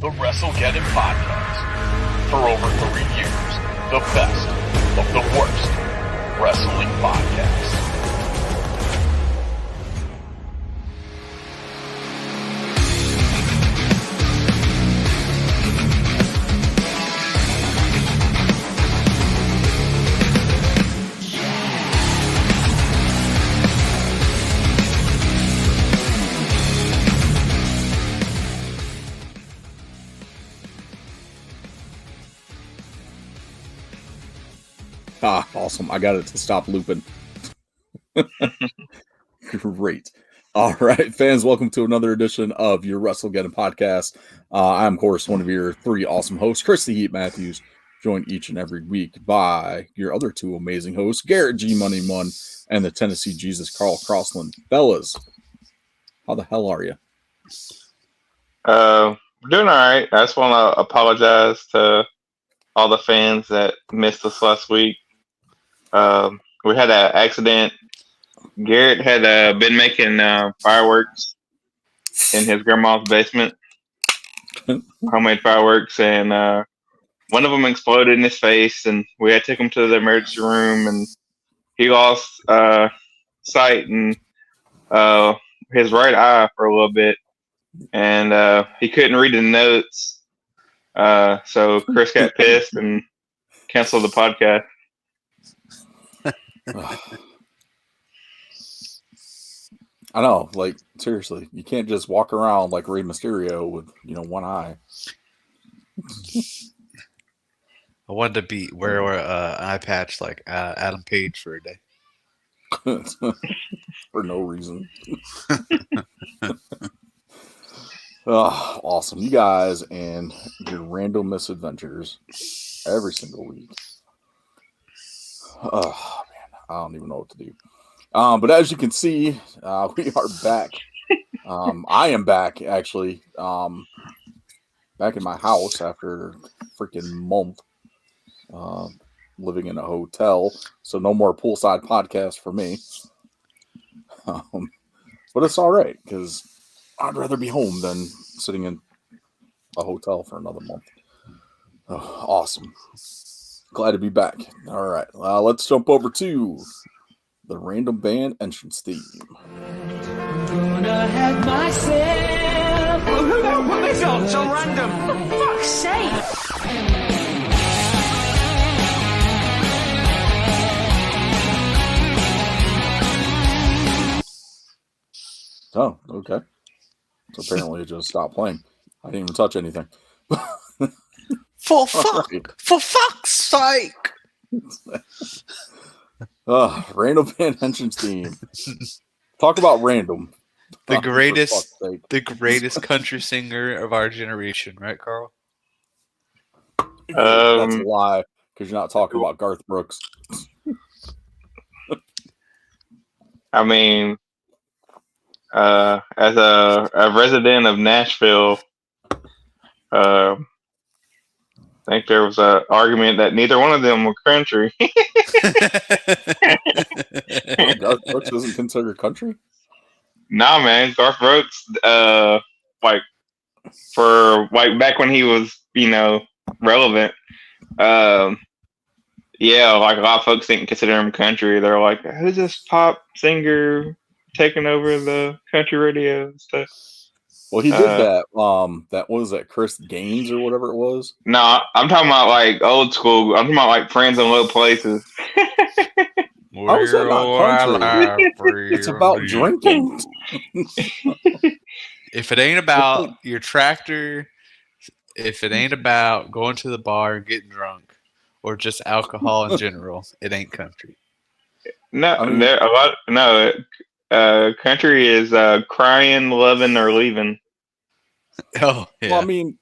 the WrestleGeddon Podcast. For over 3 years, the best of the worst wrestling podcasts. Awesome. I got it to stop looping. Great. All right, fans, welcome to another edition of your WrestleGeddon Podcast. I'm, of course, one of your three awesome hosts, Chris the Heat Matthews, joined each and every week by your other two amazing hosts, Garrett G. Money Munn and the Tennessee Jesus, Carl Crossland. Fellas, how the hell are you? We're doing all right. I just want to apologize to all the fans that missed us last week. We had an accident. Garrett had been making fireworks in his grandma's basement, homemade fireworks, and one of them exploded in his face, and we had to take him to the emergency room, and he lost sight in his right eye for a little bit, and he couldn't read the notes, so Chris got pissed and canceled the podcast. I know, like, seriously, you can't just walk around like Rey Mysterio with, one eye. I wanted to wear an eye patch like Adam Page for a day. For no reason. Oh, awesome. You guys and your random misadventures every single week. Oh, man, I don't even know what to do. But as you can see, we are back. I am back, actually, back in my house after a freaking month living in a hotel. So no more poolside podcast for me. But it's all right, because I'd rather be home than sitting in a hotel for another month. Oh, awesome. Glad to be back. All right, let's jump over to the random band entrance theme. I'm gonna have myself. Well, who the hell put this on so random? For fuck's sake! Oh, okay. So apparently it just stopped playing. I didn't even touch anything. For right. fuck's sake! Random band entrance theme. Talk about random. The greatest country singer of our generation, right, Carl? That's a lie, because you're not talking about Garth Brooks. I mean, as a resident of Nashville, I think there was an argument that neither one of them were country. Garth Brooks isn't considered country? Nah, man, Garth Brooks, back when he was, relevant, yeah, like a lot of folks didn't consider him country. They're like, who's this pop singer taking over the country radio and stuff? Well, he did that. That was that Chris Gaines or whatever it was. No, I'm talking about like old school. I'm talking about like Friends in Low Places. How is that not country? It's about drinking. If it ain't about your tractor, if it ain't about going to the bar and getting drunk, or just alcohol in general, it ain't country. No, I mean, country is crying, loving, or leaving. Oh, yeah. Well, I mean,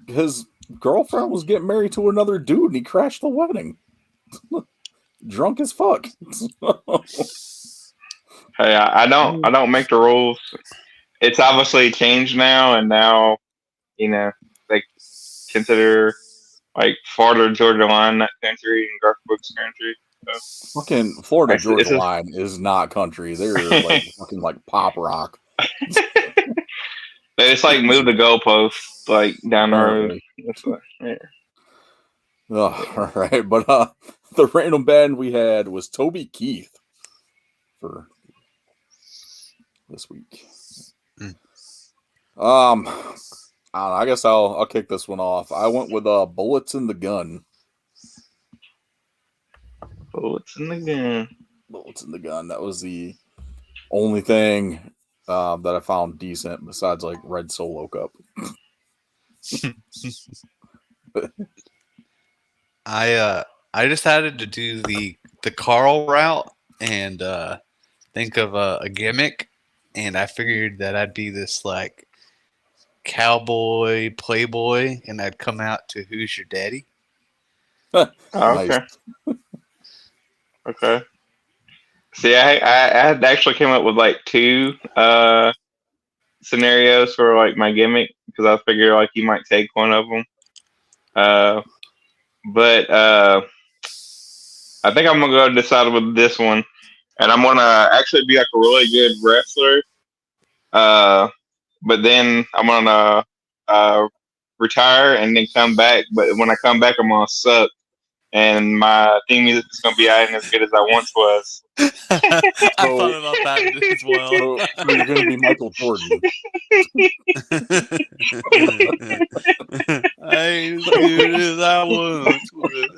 his girlfriend was getting married to another dude, and he crashed the wedding. Drunk as fuck. Hey, I don't make the rules. It's obviously changed now, and now, they consider like Florida Georgia Line not country and Garth Brooks country. So. Fucking Florida Georgia Line is not country. They're like fucking like pop rock. They just like move the goalposts like down the road. Apparently. That's what, yeah. Oh, all right, but the random band we had was Toby Keith for this week. Mm. I don't know, I guess I'll kick this one off. I went with Bullets in the Gun. Bullets in the gun. Bullets in the Gun. That was the only thing that I found decent besides like Red Solo Cup. I decided to do the Carl route and think of a gimmick, and I figured that I'd be this like cowboy playboy, and I'd come out to Who's Your Daddy? Oh, Nice. okay. Okay. See, I had actually came up with like two scenarios for like my gimmick because I figured like you might take one of them. But I think I'm gonna go decide with this one, and I'm gonna actually be like a really good wrestler. But then I'm gonna retire and then come back. But when I come back, I'm gonna suck, and my theme music is gonna be ain't as good as I once was. I thought about that as well. So you're going to be Michael Jordan. I ain't as good as I once was.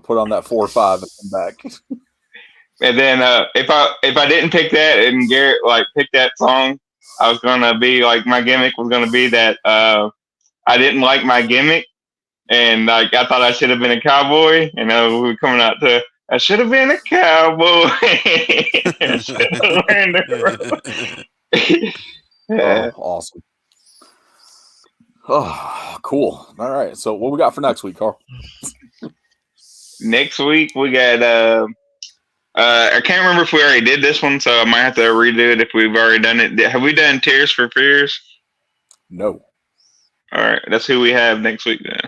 Put on that 4-5 and come back. And then if I didn't pick that and Garrett like picked that song, I was gonna be like my gimmick was gonna be that I didn't like my gimmick, and like I thought I should have been a cowboy, and we were coming out to I should have been a cowboy. I should have learned the road. Oh, awesome. Oh, cool. All right. So what we got for next week, Carl? Next week we got I can't remember if we already did this one, so I might have to redo it if we've already done it. Have we done Tears for Fears? No. All right, that's who we have next week then.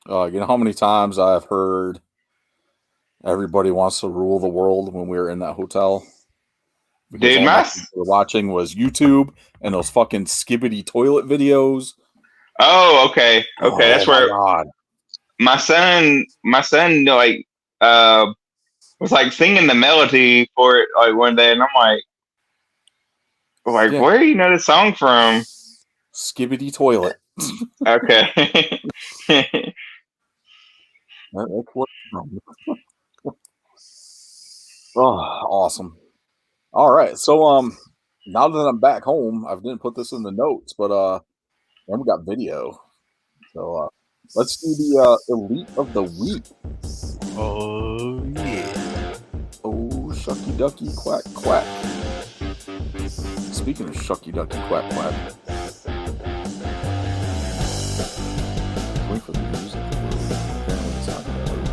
You know how many times I've heard everybody wants to rule the world when we were in that hotel? Because Dude, all my we were watching was YouTube and those fucking skibbity toilet videos. oh, okay, that's where God. my son like was like singing the melody for it like one day, and I'm like, Yeah. where do you know the song from? Skibbity toilet. Okay. That's what it's from. Oh, awesome. All right. So now that I'm back home, I didn't put this in the notes, but then we got video. So let's do the Elite of the Week. Oh yeah. Oh, shucky ducky quack quack. Speaking of shucky ducky quack quack. Wait for the music. Apparently it's not gonna work.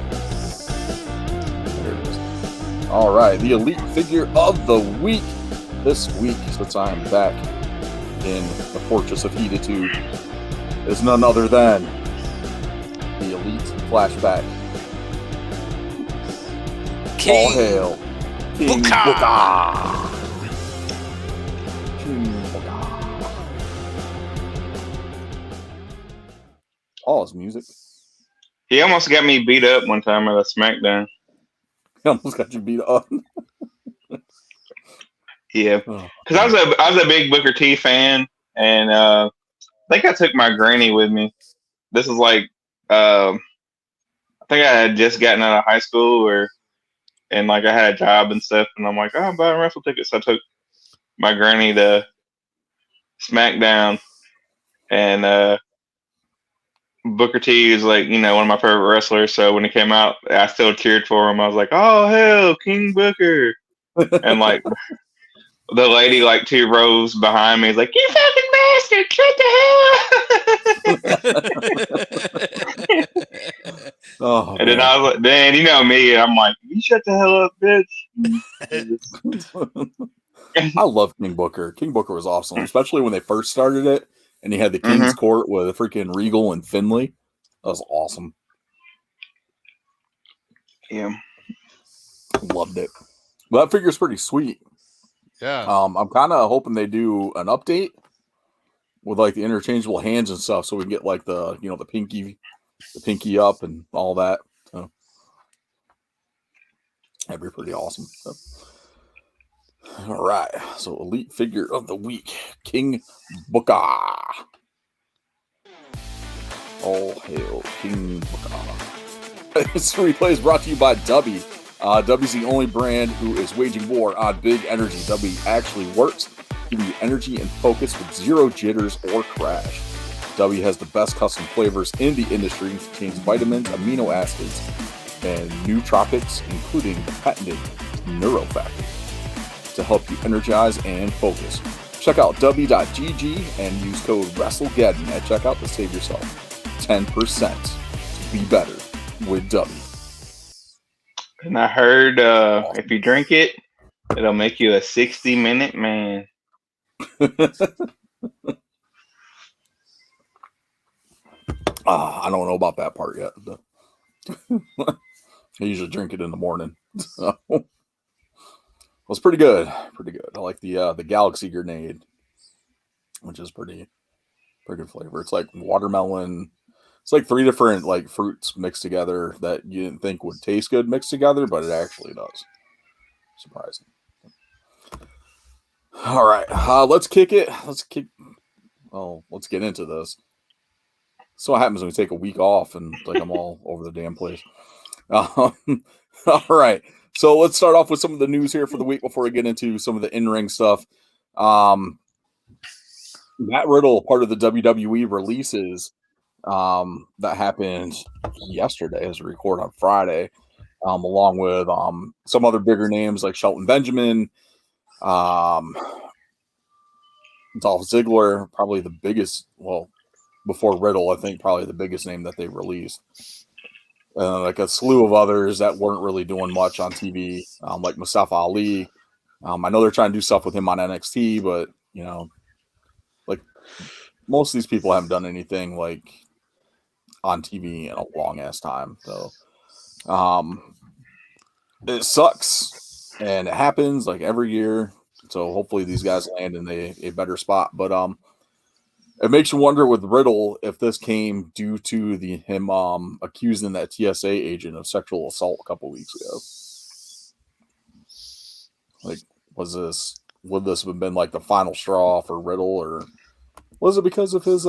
There it is. All right, the Elite Figure of the Week. This week, since I am back in the Fortress of Heatitude, is none other than the Elite Flashback. All hail King Booker. King Booker. Oh, it's music. He almost got me beat up one time at a SmackDown. He almost got you beat up. Yeah, Oh. because I was a big Booker T fan, and I think I took my granny with me. This is like I think I had just gotten out of high school, and like I had a job and stuff, and I'm like, oh, I'm buying raffle tickets. So I took my granny to SmackDown, and Booker T is like, one of my favorite wrestlers. So when he came out, I still cheered for him. I was like, oh hell, King Booker, and like. The lady, like 2 rows behind me, is like, "You fucking bastard! Shut the hell up!" Oh, And then I was like, "Man, you know me." I'm like, "You shut the hell up, bitch." I love King Booker. King Booker was awesome, especially when they first started it, and he had the King's Court with freaking Regal and Finley. That was awesome. Yeah. Loved it. Well, that figure's pretty sweet. Yeah. I'm kind of hoping they do an update with like the interchangeable hands and stuff, so we can get like the the pinky up and all that. So that'd be pretty awesome. So, all right, so elite figure of the week, King Booker. All hail King Booker. This replay is brought to you by Dubby. Dubby's the only brand who is waging war on big energy. Dubby actually works, giving you energy and focus with zero jitters or crash. Dubby has the best custom flavors in the industry, contains vitamins, amino acids, and nootropics, including the patented Neurofactor, to help you energize and focus. Check out Dubby.gg and use code WrestleGeddon at checkout to save yourself 10% to be better with Dubby. And I heard if you drink it, it'll make you a 60-minute man. I don't know about that part yet. I usually drink it in the morning. So. Well, it's pretty good. Pretty good. I like the Galaxy Grenade, which is pretty good flavor. It's like watermelon. It's like 3 different like fruits mixed together that you didn't think would taste good mixed together, but it actually does. Surprising. All right, let's kick it. Let's get into this. So what happens when we take a week off and like I'm all over the damn place. All right. So let's start off with some of the news here for the week before we get into some of the in-ring stuff. Matt Riddle, part of the WWE releases that happened yesterday as we record on Friday, along with some other bigger names like Shelton Benjamin, Dolph Ziggler, probably the biggest, well, before Riddle, I think probably the biggest name that they released. Like a slew of others that weren't really doing much on TV, like Mustafa Ali. I know they're trying to do stuff with him on NXT, but like most of these people haven't done anything like on TV in a long ass time. So it sucks, and it happens like every year. So hopefully these guys land in a better spot. But it makes you wonder with Riddle if this came due to him accusing that TSA agent of sexual assault a couple weeks ago. Like, would this have been like the final straw for Riddle, or was it because of his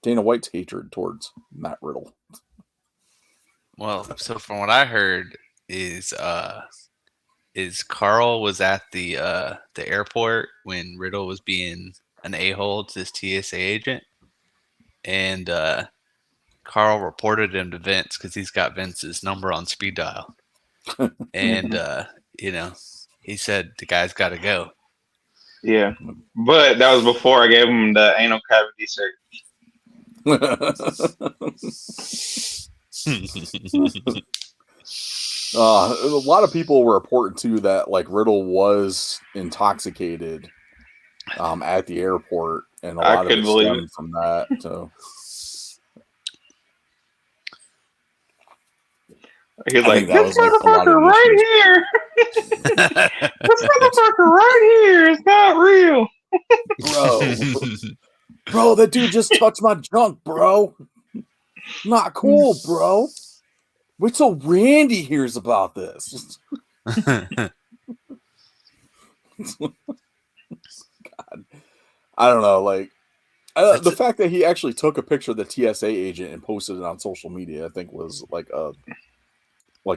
Dana White's hatred towards Matt Riddle? Well, so from what I heard is Carl was at the airport when Riddle was being an a-hole to his TSA agent, and Carl reported him to Vince because he's got Vince's number on speed dial, and he said the guy's got to go. Yeah, but that was before I gave him the anal cavity surgery. A lot of people were reporting too that like Riddle was intoxicated at the airport, and a lot of it stemmed from that. So he's like, this motherfucker right here. This motherfucker right here is not real. Bro, that dude just touched my junk, bro. Not cool, bro. Wait till Randy hears about this. God. I don't know. Like, the fact that he actually took a picture of the TSA agent and posted it on social media, I think was like a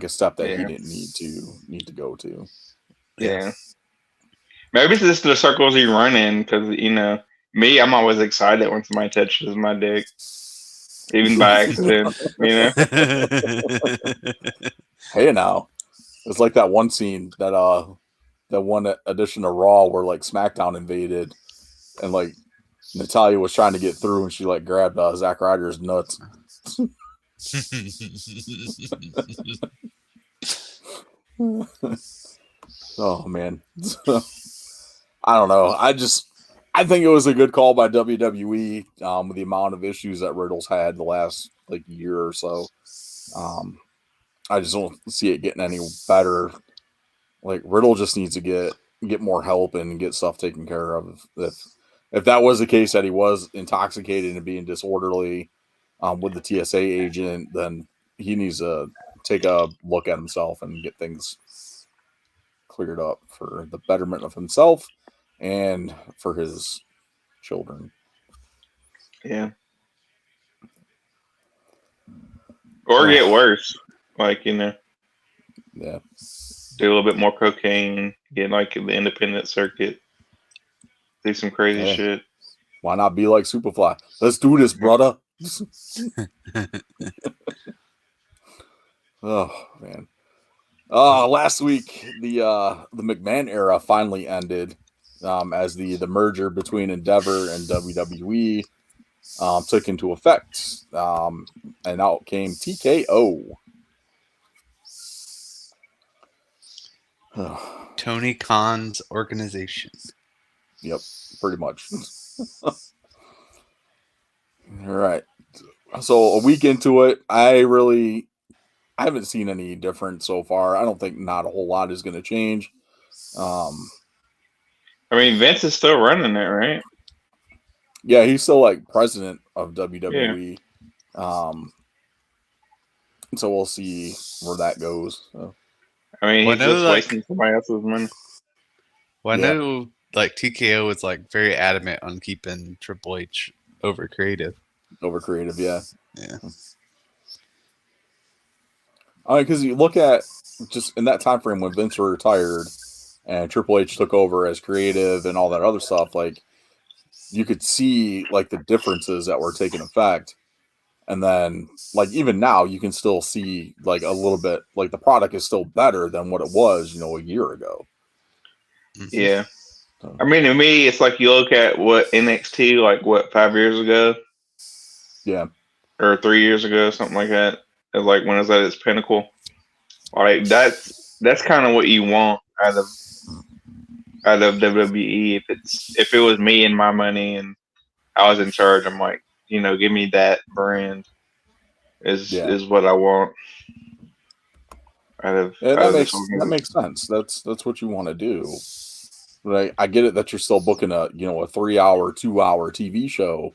step that he didn't need to go to. Yeah. Maybe it's just the circles you run in, because me, I'm always excited when somebody touches my dick. Even by accident, Hey, now it's like that one scene that one edition of Raw where like SmackDown invaded, and like Natalya was trying to get through, and she like grabbed Zack Ryder's nuts. Oh man, I don't know. I think it was a good call by WWE with the amount of issues that Riddle's had the last like year or so. I just don't see it getting any better. Like Riddle just needs to get more help and get stuff taken care of. If that was the case, that he was intoxicated and being disorderly with the TSA agent, then he needs to take a look at himself and get things cleared up for the betterment of himself and for his children. Yeah. Or get worse. Like, Yeah. do a little bit more cocaine, get like in the independent circuit, do some crazy shit. Why not be like Superfly? Let's do this, brother. Oh man. Last week the McMahon era finally ended as the merger between Endeavor and WWE took into effect. And out came TKO. Tony Khan's organization. Yep, pretty much. All right. So a week into it, I haven't seen any difference so far. I don't think not a whole lot is going to change. I mean, Vince is still running it, right? Yeah, he's still like president of WWE. Yeah. So we'll see where that goes. So. I mean, he's just wasting somebody else's money. Well, I know like TKO is like very adamant on keeping Triple H over creative. Over creative, yeah. Yeah. I mean, because you look at just in that time frame when Vince retired and Triple H took over as creative and all that other stuff, like you could see like the differences that were taking effect. And then like even now you can still see like a little bit like the product is still better than what it was, a year ago. Yeah. So. I mean, to me, it's like you look at what NXT, like 5 years ago? Yeah. Or 3 years ago, something like that. It's like when it was at its pinnacle. Like that's kind of what you want out of WWE. If it was me and my money and I was in charge, I'm like, give me that brand is what I want. That makes sense. That's what you want to do. But I get it that you're still booking a 3-hour, 2-hour TV show,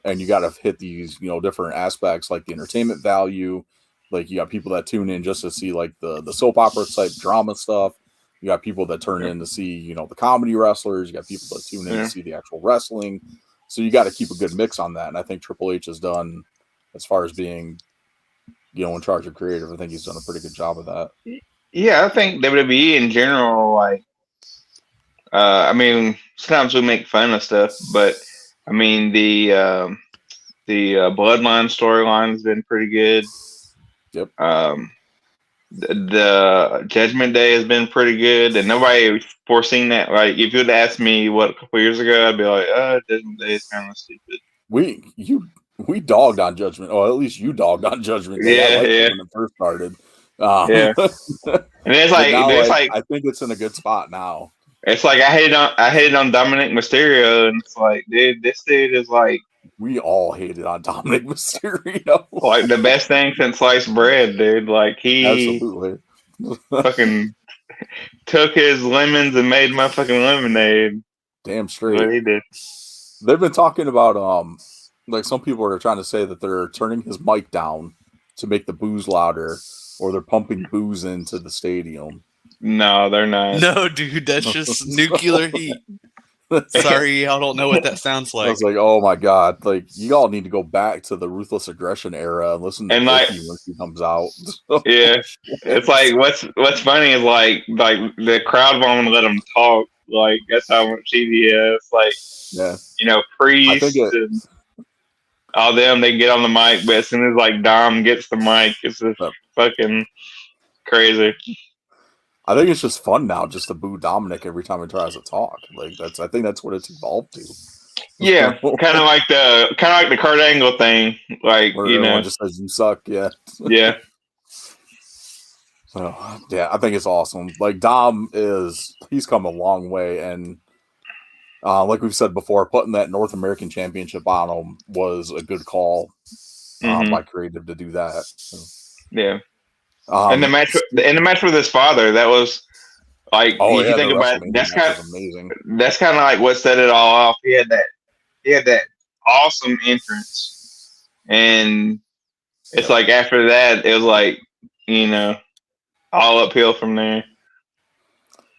and you got to hit these different aspects like the entertainment value. Like you got people that tune in just to see like the soap opera type drama stuff. You got people that turn in to see the comedy wrestlers. You got people that tune in to see the actual wrestling. So you got to keep a good mix on that. And I think Triple H has done, as far as being in charge of creative, I think he's done a pretty good job of that. Yeah, I think WWE in general, like, I mean, sometimes we make fun of stuff, but I mean the Bloodline storyline has been pretty good. Yep. The Judgment Day has been pretty good, and nobody foreseen that. Like, if you'd asked me a couple years ago, I'd be like, Judgment Day is kind of stupid. We dogged on Judgment, or at least you dogged on Judgment Day. Yeah. When it first started. Yeah. And it's like, I think it's in a good spot now. It's like I hated on Dominic Mysterio, and it's like, dude, this dude is like. We all hated on Dominic Mysterio. Like the best thing since sliced bread, dude. Like he absolutely fucking took his lemons and made my fucking lemonade. Damn straight. What he did. They've been talking about like some people are trying to say that they're turning his mic down to make the booze louder, or they're pumping booze into the stadium. No, they're not. No, dude, that's just nuclear heat. Sorry, I don't know what that sounds like. I was like, oh my god, like you all need to go back to the Ruthless Aggression era and listen to Vicky when she comes out. Yeah, it's like what's funny is like the crowd won't let them talk. Like that's how much TV is. Like Priest and all them, they get on the mic, but as soon as like Dom gets the mic, it's just fucking crazy. I think it's just fun now, just to boo Dominic every time he tries to talk. Like I think that's what it's evolved to. Yeah, kind of like the Kurt Angle thing, like where everyone just says you suck. Yeah, yeah. So yeah, I think it's awesome. Like Dom he's come a long way, and like we've said before, putting that North American Championship on him was a good call by creative to do that. So. Yeah. And the match with his father, that was like if you think the about it, WrestleMania match was amazing. that's kind of like what set it all off. He had that awesome entrance, and it's like after that, it was like all uphill from there.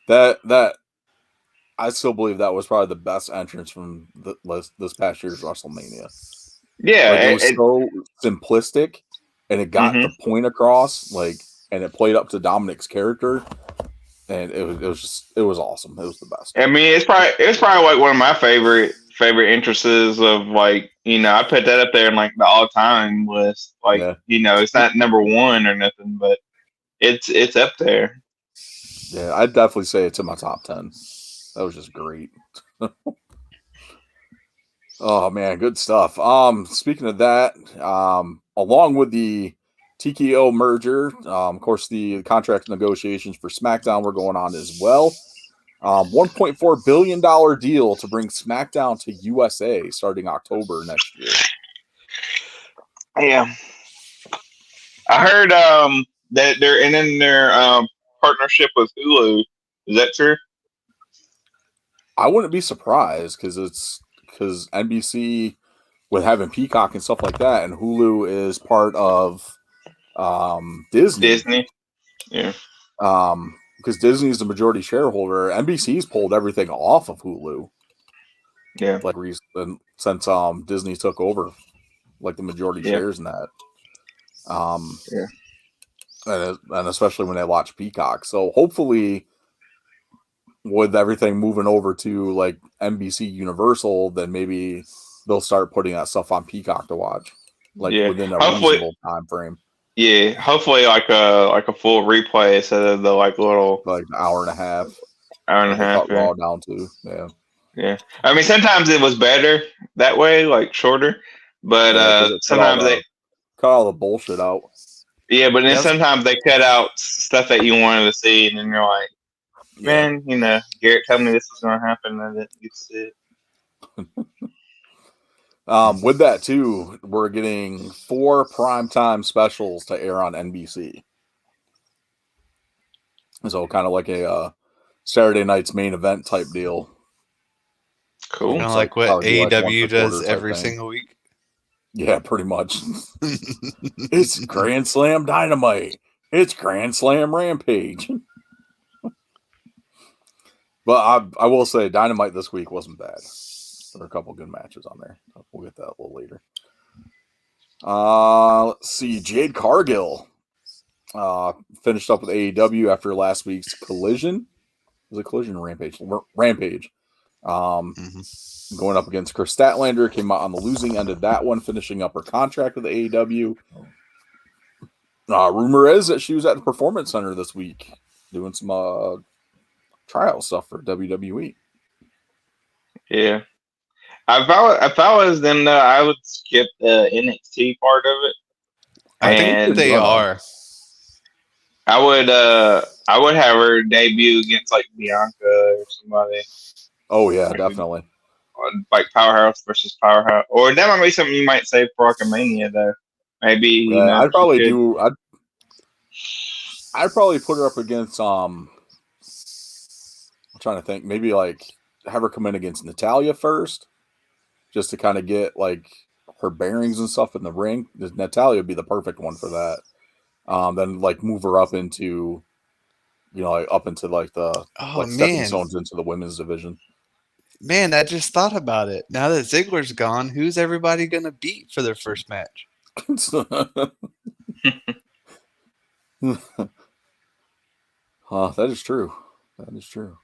That I still believe that was probably the best entrance from this past year's WrestleMania. Yeah, like it was so simplistic, and it got the point across. Like, and it played up to Dominic's character, and it was awesome. It was the best. I mean, it's probably like one of my favorite entrances of like I put that up there in like the all time list. Like it's not number one or nothing, but it's up there. Yeah, I'd definitely say it's in my top 10. That was just great. Oh man, good stuff. Speaking of that, along with the TKO merger, of course, the contract negotiations for SmackDown were going on as well. $1.4 billion deal to bring SmackDown to USA starting October next year. Yeah, I heard that they're ending their partnership with Hulu. Is that true? I wouldn't be surprised because NBC with having Peacock and stuff like that, and Hulu is part of Disney. Yeah. Because Disney is the majority shareholder. NBC's pulled everything off of Hulu. Yeah. Like since Disney took over, like the majority shares in that. Yeah. And especially when they launch Peacock. So hopefully, with everything moving over to like NBC Universal, then maybe they'll start putting that stuff on Peacock to watch, like within a reasonable time frame. Yeah, hopefully like a full replay instead of the like little like an hour and a half. Cut Raw down to yeah. I mean, sometimes it was better that way, like shorter, but sometimes they cut all the bullshit out. Yeah, but then sometimes they cut out stuff that you wanted to see, and then you're like, man, Garrett told me this was going to happen, and I didn't get to see it. With that too, we're getting 4 primetime specials to air on NBC. So kind of like a Saturday night's main event type deal. Cool. Kind of like what AEW does every single week. Yeah, pretty much. It's Grand Slam Dynamite. It's Grand Slam Rampage. But I will say Dynamite this week wasn't bad. There were a couple good matches on there. We'll get that a little later. Let's see. Jade Cargill finished up with AEW after last week's Collision. Was it Collision or Rampage? Rampage. Going up against Chris Statlander, came out on the losing end of that one, finishing up her contract with the AEW. Rumor is that she was at the Performance Center this week doing some trial stuff for WWE. Yeah. If I was them, though, I would skip the NXT part of it. I think they are. I would have her debut against like Bianca or somebody. Oh yeah, definitely. Like Powerhouse versus Powerhouse, or that might be something you might say for Mania though. Maybe I'd probably do. I'd probably put her up against. I'm trying to think. Maybe like have her come in against Natalya first, just to kind of get like her bearings and stuff in the ring. Natalya would be the perfect one for that. Then like move her up into, up into like the stepping stones into the women's division. Man, I just thought about it. Now that Ziggler's gone, who's everybody going to beat for their first match? That is true. That is true.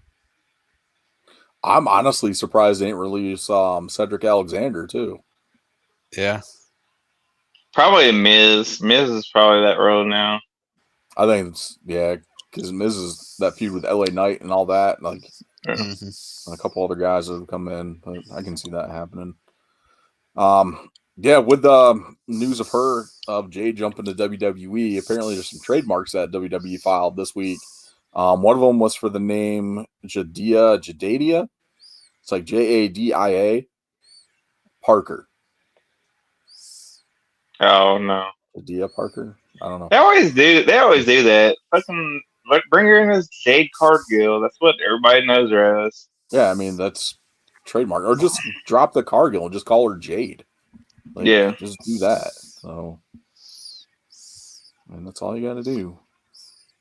I'm honestly surprised they didn't release Cedric Alexander too. Yeah. Probably Miz. Miz is probably that road now. I think it's because Miz is that feud with LA Knight and all that. Like a couple other guys that have come in, but I can see that happening. With the news of Jade jumping to WWE, apparently there's some trademarks that WWE filed this week. One of them was for the name Jadadia. It's like Jadia Parker. Oh no, Jadadia Parker. I don't know. They always do. They always do that. Fucking bring her in as Jade Cargill. That's what everybody knows her as. Yeah, I mean that's trademark. Or just drop the Cargill and just call her Jade. Like, Yeah. just do that. So, and that's all you got to do.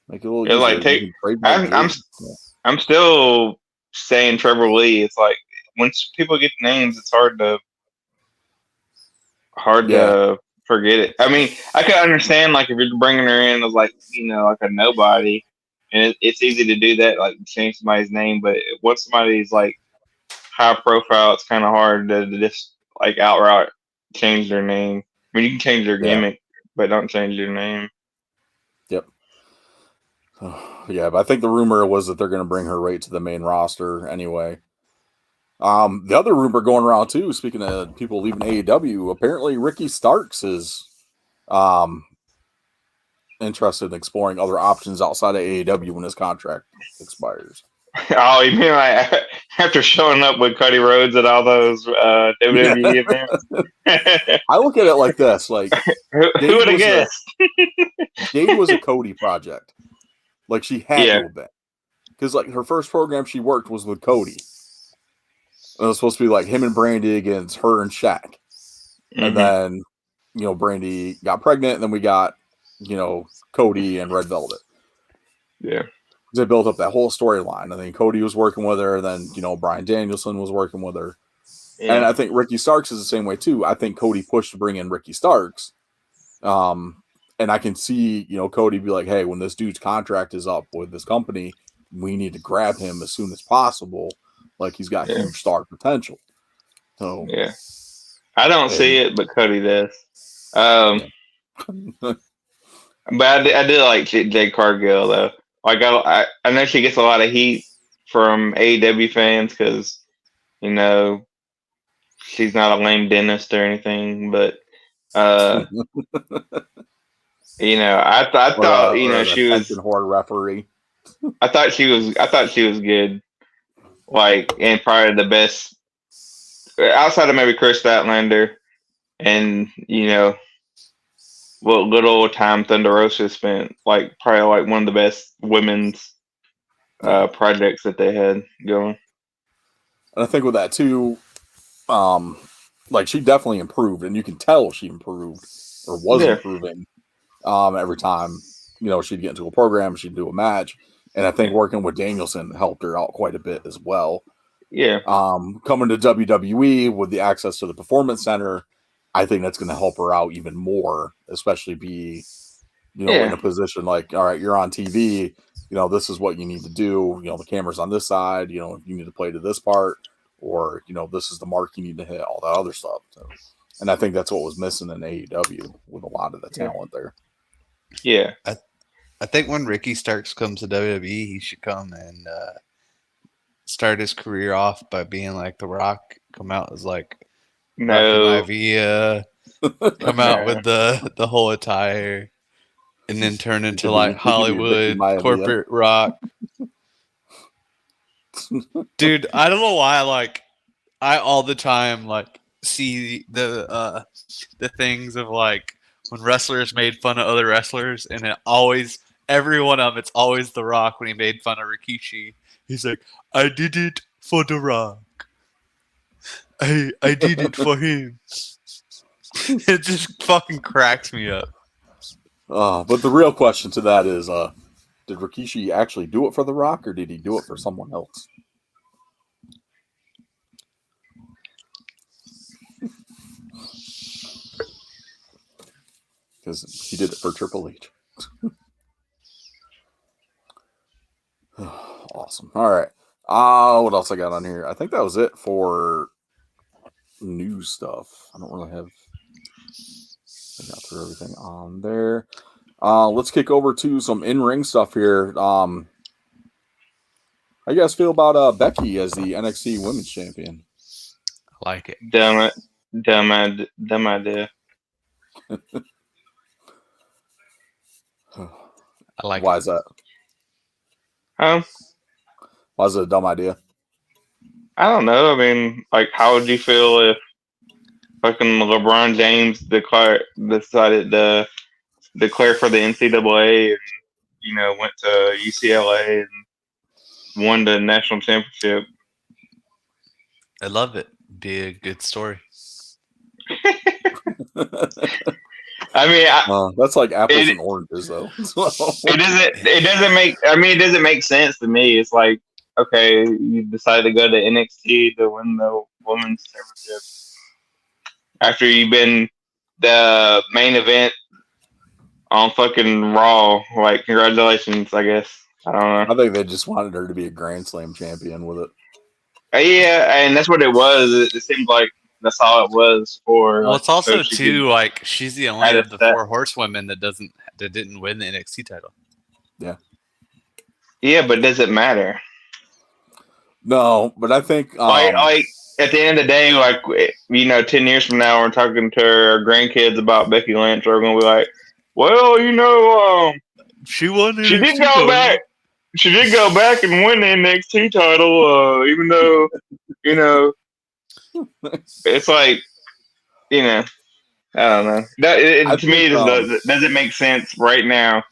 Make it a little Yeah, easier. like take. You can trademark I'm Jade. Yeah. I'm still saying Trevor Lee. It's like once people get names, it's hard Yeah. to forget it. I mean, I could understand like if you're bringing her in as like like a nobody, and it's easy to do that, like change somebody's name. But once somebody's like high profile, it's kind of hard to just like outright change their name. I mean, you can change their Yeah. gimmick, but don't change your name. Yep. Yeah, but I think the rumor was that they're going to bring her right to the main roster anyway. The other rumor going around too, speaking of people leaving AEW, apparently Ricky Starks is interested in exploring other options outside of AEW when his contract expires. Oh, you mean like after showing up with Cody Rhodes at all those WWE events? I look at it like this: like Who would have guessed? Jade was a Cody project. Like she had to have been, because like her first program she worked was with Cody. It was supposed to be like him and Brandy against her and Shaq, and then Brandy got pregnant, and then we got Cody and Red Velvet. Yeah. They built up that whole storyline. I think Cody was working with her, and then Bryan Danielson was working with her. Yeah. And I think Ricky Starks is the same way too. I think Cody pushed to bring in Ricky Starks. And I can see, Cody be like, hey, when this dude's contract is up with this company, we need to grab him as soon as possible. Like he's got huge star potential. So yeah. I don't see it, but Cody does. But I do like Jade Cargill though. Like I know she gets a lot of heat from AEW fans because she's not a lame dentist or anything, but I thought she was horror referee. I thought she was good. Like and probably the best outside of maybe Chris Statlander and what little time Thunder Rosa spent, like probably like one of the best women's projects that they had going. And I think with that too, like she definitely improved, and you can tell she improved or was improving every time she'd get into a program, she'd do a match, and I think working with Danielson helped her out quite a bit as well. Yeah. Coming to WWE with the access to the Performance Center, I think that's going to help her out even more, especially be, in a position like, all right, you're on TV, this is what you need to do. The camera's on this side, you need to play to this part, or, this is the mark you need to hit, all that other stuff. So, and I think that's what was missing in AEW with a lot of the talent there. Yeah. I think when Ricky Starks comes to WWE, he should come and start his career off by being like The Rock, come out as like Maivia, come out with the whole attire, and then turn into like Hollywood corporate Rock. Dude, I don't know why. Like, I all the time like see the things of like when wrestlers made fun of other wrestlers, and every one of them, it's always The Rock when he made fun of Rikishi. He's like, I did it for The Rock. I did it for him. It just fucking cracks me up. But the real question to that is, did Rikishi actually do it for The Rock, or did he do it for someone else? Because he did it for Triple H. Awesome. All right. What else I got on here? I think that was it for news stuff. I don't really have. I got through everything on there. Let's kick over to some in-ring stuff here. How you guys feel about Becky as the NXT Women's Champion? I like it. Dumb idea. I like Why it. is that? Why is it a dumb idea? I don't know. I mean, like, how would you feel if fucking LeBron James decided to declare for the NCAA and went to UCLA and won the national championship. I love it. Be a good story. I mean, that's like apples and oranges, though. It doesn't make. I mean, it doesn't make sense to me. It's like, okay, you decided to go to NXT to win the women's championship after you've been the main event on fucking Raw. Like, congratulations, I guess. I don't know. I think they just wanted her to be a Grand Slam champion with it. Yeah, and that's what it was. It seemed like that's all it was for. Well, like, it's also so too like she's the only of the that. 4 horsewomen that didn't win the NXT title. Yeah. Yeah, but does it matter? No, but I think like at the end of the day, like 10 years from now, we're talking to our grandkids about Becky Lynch. We're gonna be like, well, she won. She did go back. She did go back and win the NXT title, even though, it's like, I don't know. To me, it doesn't make sense right now.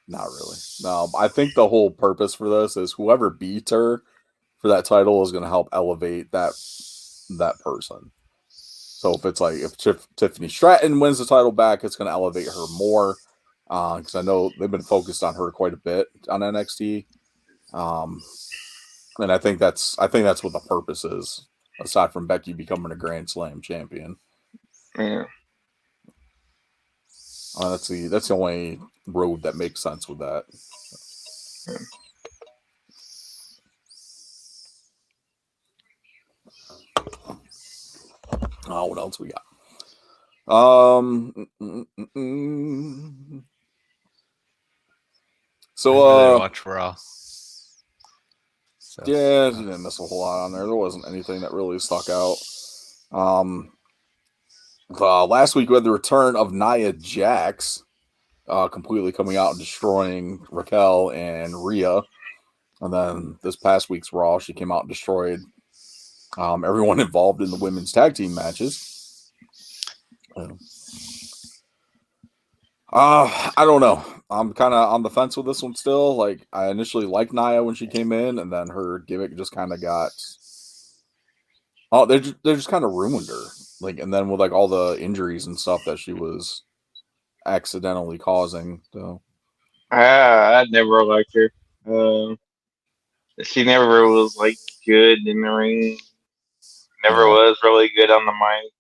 Not really. No, I think the whole purpose for this is whoever beats her for that title is going to help elevate that person. So if it's like if Tiffany Stratton wins the title back, it's going to elevate her more. Because I know they've been focused on her quite a bit on NXT, and I think that's what the purpose is, aside from Becky becoming a Grand Slam champion. Yeah, that's the only road that makes sense with that. What else we got? So watch Raw. So, yeah, I didn't miss a whole lot on there. There wasn't anything that really stuck out. Last week we had the return of Nia Jax, completely coming out and destroying Raquel and Rhea. And then this past week's Raw, she came out and destroyed everyone involved in the women's tag team matches. I don't know. I'm kind of on the fence with this one still. Like, I initially liked Nia when she came in, and then her gimmick just kind of got. Oh, they just kind of ruined her. Like, and then with like all the injuries and stuff that she was accidentally causing. So, I never liked her. She never was like good in the ring. Never was really good on the mic.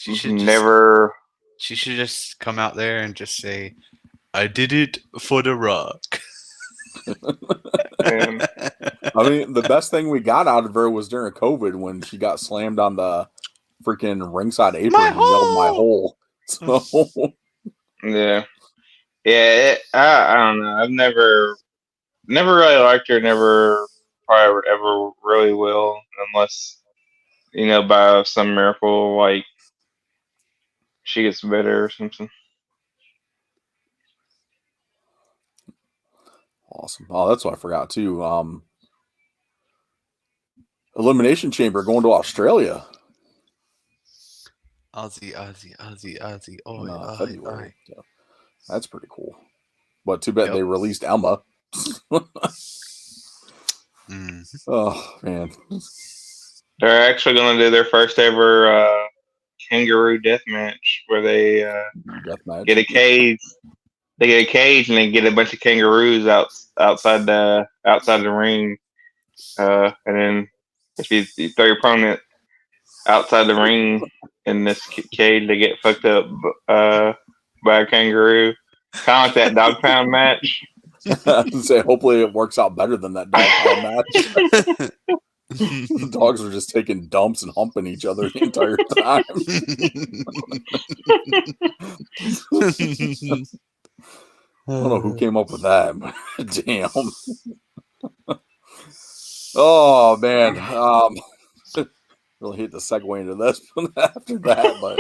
she should never. She should just come out there and just say, "I did it for The Rock." I mean, the best thing we got out of her was during COVID when she got slammed on the freaking ringside apron and yelled "my hole." So yeah. I don't know. I've never really liked her. Never probably ever really will, unless by some miracle, like she gets better or something. Awesome. Oh, that's what I forgot too. Elimination Chamber going to Australia. Aussie. February. So that's pretty cool. But too bad they released Emma. Oh man. They're actually going to do their first ever kangaroo death match where they get a cage. They get a cage and they get a bunch of kangaroos outside the ring, and then if you throw your opponent outside the ring in this cage, they get fucked up by a kangaroo. Kind of like that dog pound match. I was say, hopefully it works out better than that dog pound match. The dogs were just taking dumps and humping each other the entire time. I don't know who came up with that. Damn. Oh man. Really hate to segue into this after that, but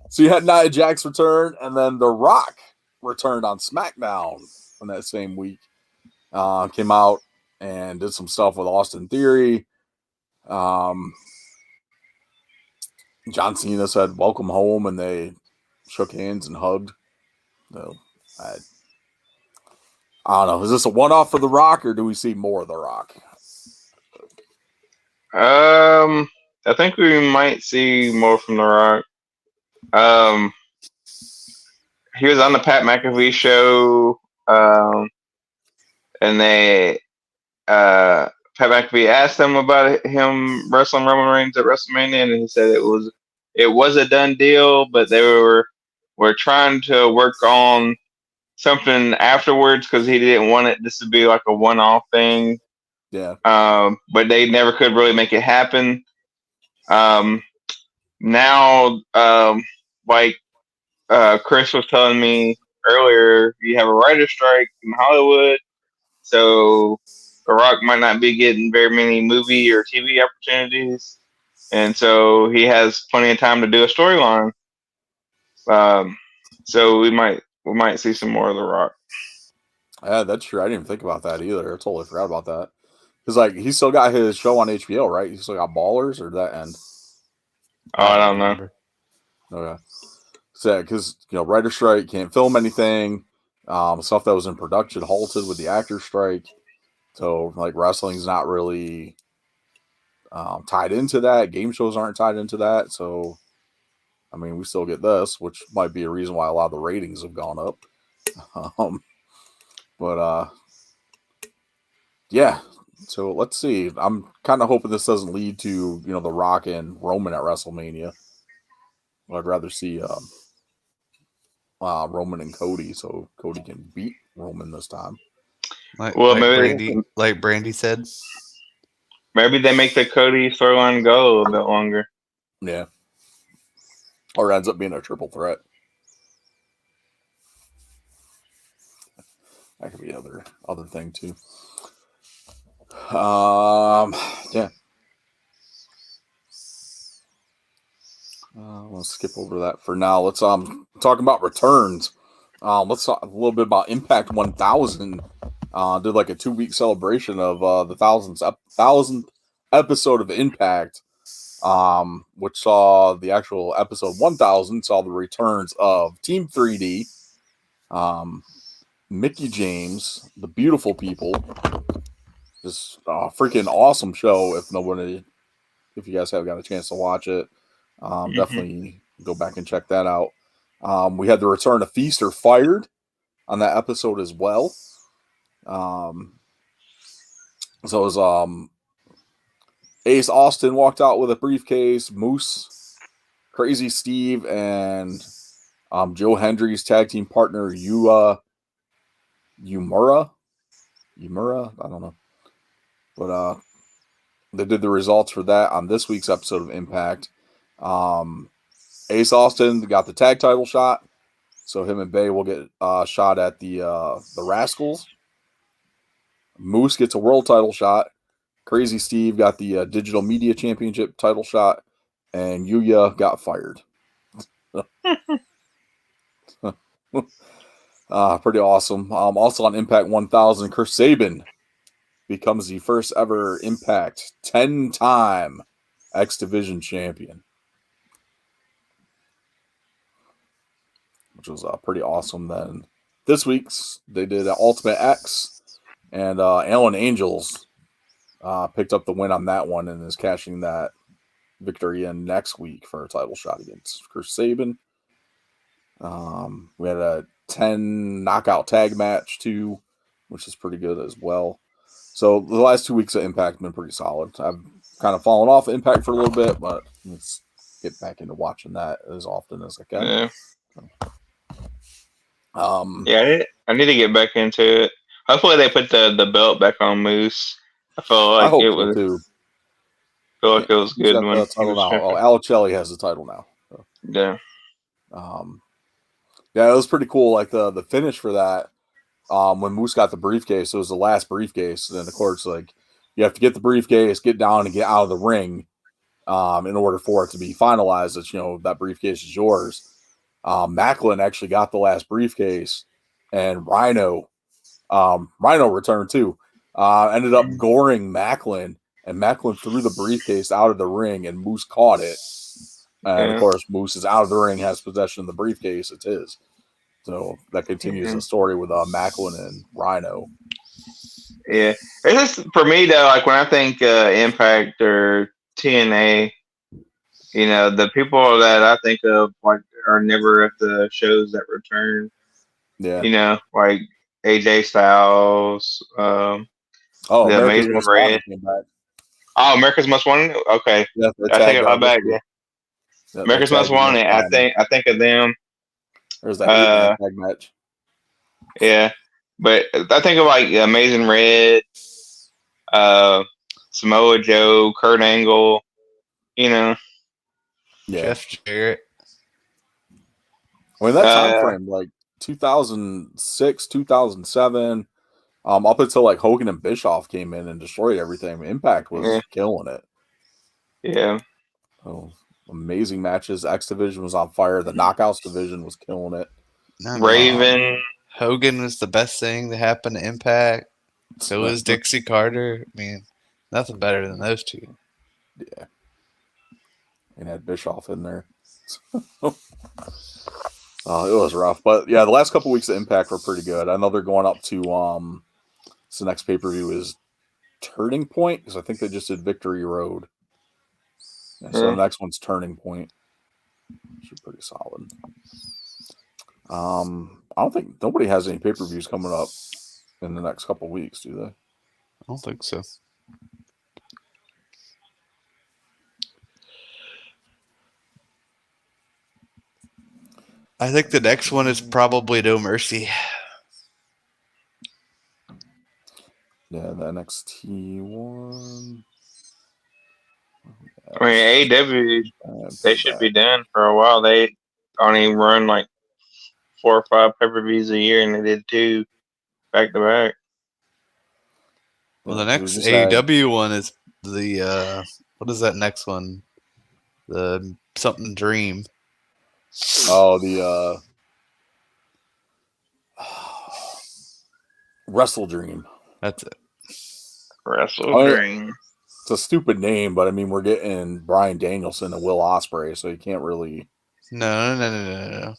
so you had Nia Jax return, and then The Rock returned on SmackDown on that same week. Came out and did some stuff with Austin Theory. John Cena said welcome home, and they shook hands and hugged. So I don't know. Is this a one-off for The Rock, or do we see more of The Rock? I think we might see more from The Rock. He was on the Pat McAfee show, and Pat McAfee asked him about him wrestling Roman Reigns at WrestleMania, and he said it was a done deal, but they were trying to work on something afterwards because he didn't want it this to be like a one-off thing. Yeah. But they never could really make it happen. Now, like Chris was telling me earlier, you have a writer's strike in Hollywood, so The Rock might not be getting very many movie or TV opportunities, and so he has plenty of time to do a storyline. So we might see some more of The Rock. Yeah, that's true. I didn't even think about that either. I totally forgot about that. Because like he still got his show on HBO, right? He still got Ballers, or did that end? Oh, I don't know. Okay. So because writer strike, can't film anything. Stuff that was in production halted with the actor strike. So like wrestling's not really tied into that. Game shows aren't tied into that. So I mean, we still get this, which might be a reason why a lot of the ratings have gone up. But yeah. So let's see. I'm kind of hoping this doesn't lead to The Rock and Roman at WrestleMania. I'd rather see Roman and Cody, so Cody can beat Roman this time. Like Brandy said. Maybe they make the Cody storyline go a little bit longer. Yeah. Or it ends up being a triple threat. That could be other thing too. Yeah. Let's skip over that for now. Let's talk about returns. Let's talk a little bit about Impact 1000. Did like a 2-week celebration of the 1000th episode of Impact, which saw the actual episode 1000 saw the returns of Team 3D, Mickey James, the Beautiful People. Just a freaking awesome show. If you guys have got a chance to watch it, definitely go back and check that out. We had the return of Feast or Fired on that episode as well. So it was Ace Austin walked out with a briefcase. Moose, Crazy Steve, and Joe Hendry's tag team partner Yumura. I don't know. But they did the results for that on this week's episode of Impact. Ace Austin got the tag title shot, so him and Bay will get a shot at the Rascals. Moose gets a world title shot. Crazy Steve got the Digital Media Championship title shot, and Yuya got fired. Pretty awesome. Also on Impact 1000, Chris Sabin becomes the first ever Impact 10-time X Division champion, which was pretty awesome. Then this week's they did Ultimate X, and Alan Angels picked up the win on that one and is cashing that victory in next week for a title shot against Chris Sabin. We had a 10 knockout tag match too, which is pretty good as well. So the last 2 weeks of Impact have been pretty solid. I've kind of fallen off Impact for a little bit, but let's get back into watching that as often as I can. Yeah. I need to get back into it. Hopefully they put the belt back on Moose. I feel like it was too. Feel like it was good when the title now. Oh, Alicelli has the title now. So. Yeah. Yeah, it was pretty cool. Like the finish for that. When Moose got the briefcase, it was the last briefcase. And of course, like you have to get the briefcase, get down and get out of the ring in order for it to be finalized. That, that briefcase is yours. Macklin actually got the last briefcase, and Rhino returned too. Ended up goring Macklin, and Macklin threw the briefcase out of the ring, and Moose caught it And Yeah. of course, Moose is out of the ring, has possession of the briefcase. It's his. So that continues the story with Macklin and Rhino. Yeah, it's just for me though. Like when I think Impact or TNA, the people that I think of like are never at the shows that return. Yeah. Like AJ Styles, Oh, the America's Amazing Most Red. Wanted came back. Oh, America's Most Wanted. Okay, Yeah, the I tag take it my guy. back. Yeah, Yeah, America's the Most tag Wanted. I think of them. There's that 8-man tag match. Yeah, but I think of like Amazing Red, Samoa Joe, Kurt Angle. Yeah. Jeff Jarrett. I mean, that time frame, like 2006, 2007, up until like Hogan and Bischoff came in and destroyed everything. Impact was killing it. Yeah. Oh, amazing matches. X Division was on fire. The Knockouts division was killing it. Raven. Hogan was the best thing that happened to Impact. So was Dixie Carter. I mean, nothing better than those two. Yeah. And had Bischoff in there. It was rough. But yeah, the last couple weeks of Impact were pretty good. I know they're going up to so the next pay-per-view is Turning Point, because I think they just did Victory Road. Yeah, so the next one's Turning Point. Which is pretty solid. I don't think nobody has any pay-per-views coming up in the next couple weeks, do they? I don't think so. I think the next one is probably No Mercy. Yeah, the NXT one. I mean, AEW, they should be done for a while. They only run like 4 or 5 pay-per-views a year, and they did 2 back to back. Well, the next AEW one is the what is that next one? The something Dream. Oh, the Wrestle Dream. That's it. Wrestle Dream. It's a stupid name, but I mean, we're getting Bryan Danielson and Will Ospreay, so you can't really. No.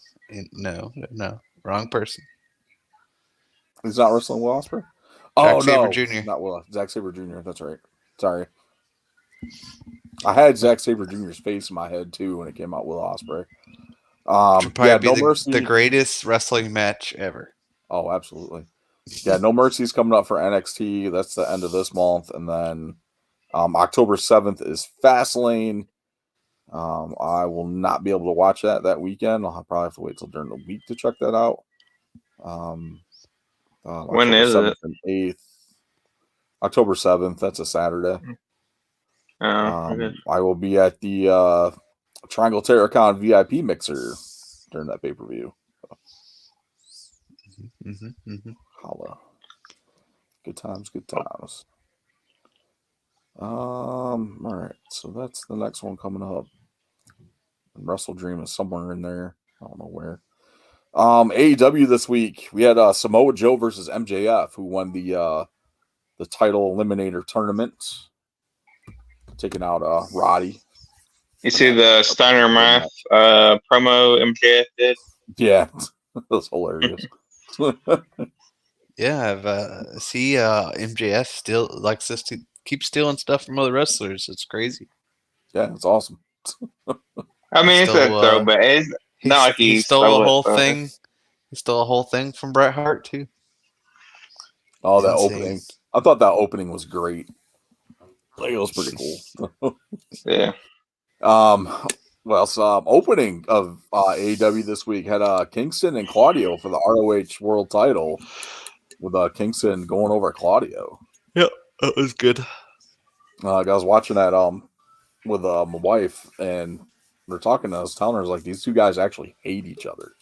Wrong person. He's not wrestling Will Ospreay. Zack Sabre Jr. Not Will. Zack Sabre Jr. That's right. Sorry. I had Zack Sabre Jr.'s face in my head too when it came out. Will Ospreay. Probably be the greatest wrestling match ever. Oh, absolutely. Yeah, No Mercy's coming up for NXT. That's the end of this month, and then October 7th is Fastlane. I will not be able to watch that weekend. I'll probably have to wait till during the week to check that out. When is it? And 8th. October 7th. That's a Saturday. Okay. I will be at the Triangle Terracon VIP mixer during that pay-per-view. Holla. Good times. All right, so that's the next one coming up. And Wrestle Dream is somewhere in there. I don't know where. AEW this week, we had Samoa Joe versus MJF, who won the title eliminator tournament, taking out Roddy. You see the Steiner Math promo MJF did? Yeah, that was hilarious. Yeah, I've see MJF still likes us to keep stealing stuff from other wrestlers. It's crazy. Yeah, it's awesome. I mean, it's a throw, but it's not like he stole a whole thing. He stole a whole thing from Bret Hart too. Oh, that opening! I thought that opening was great. Like, it was pretty cool. Yeah. Well, some opening of AEW this week had Kingston and Claudio for the ROH World Title, with Kingston going over Claudio. Yep, that was good. I was watching that with my wife, and they're talking to us, telling her like these two guys actually hate each other,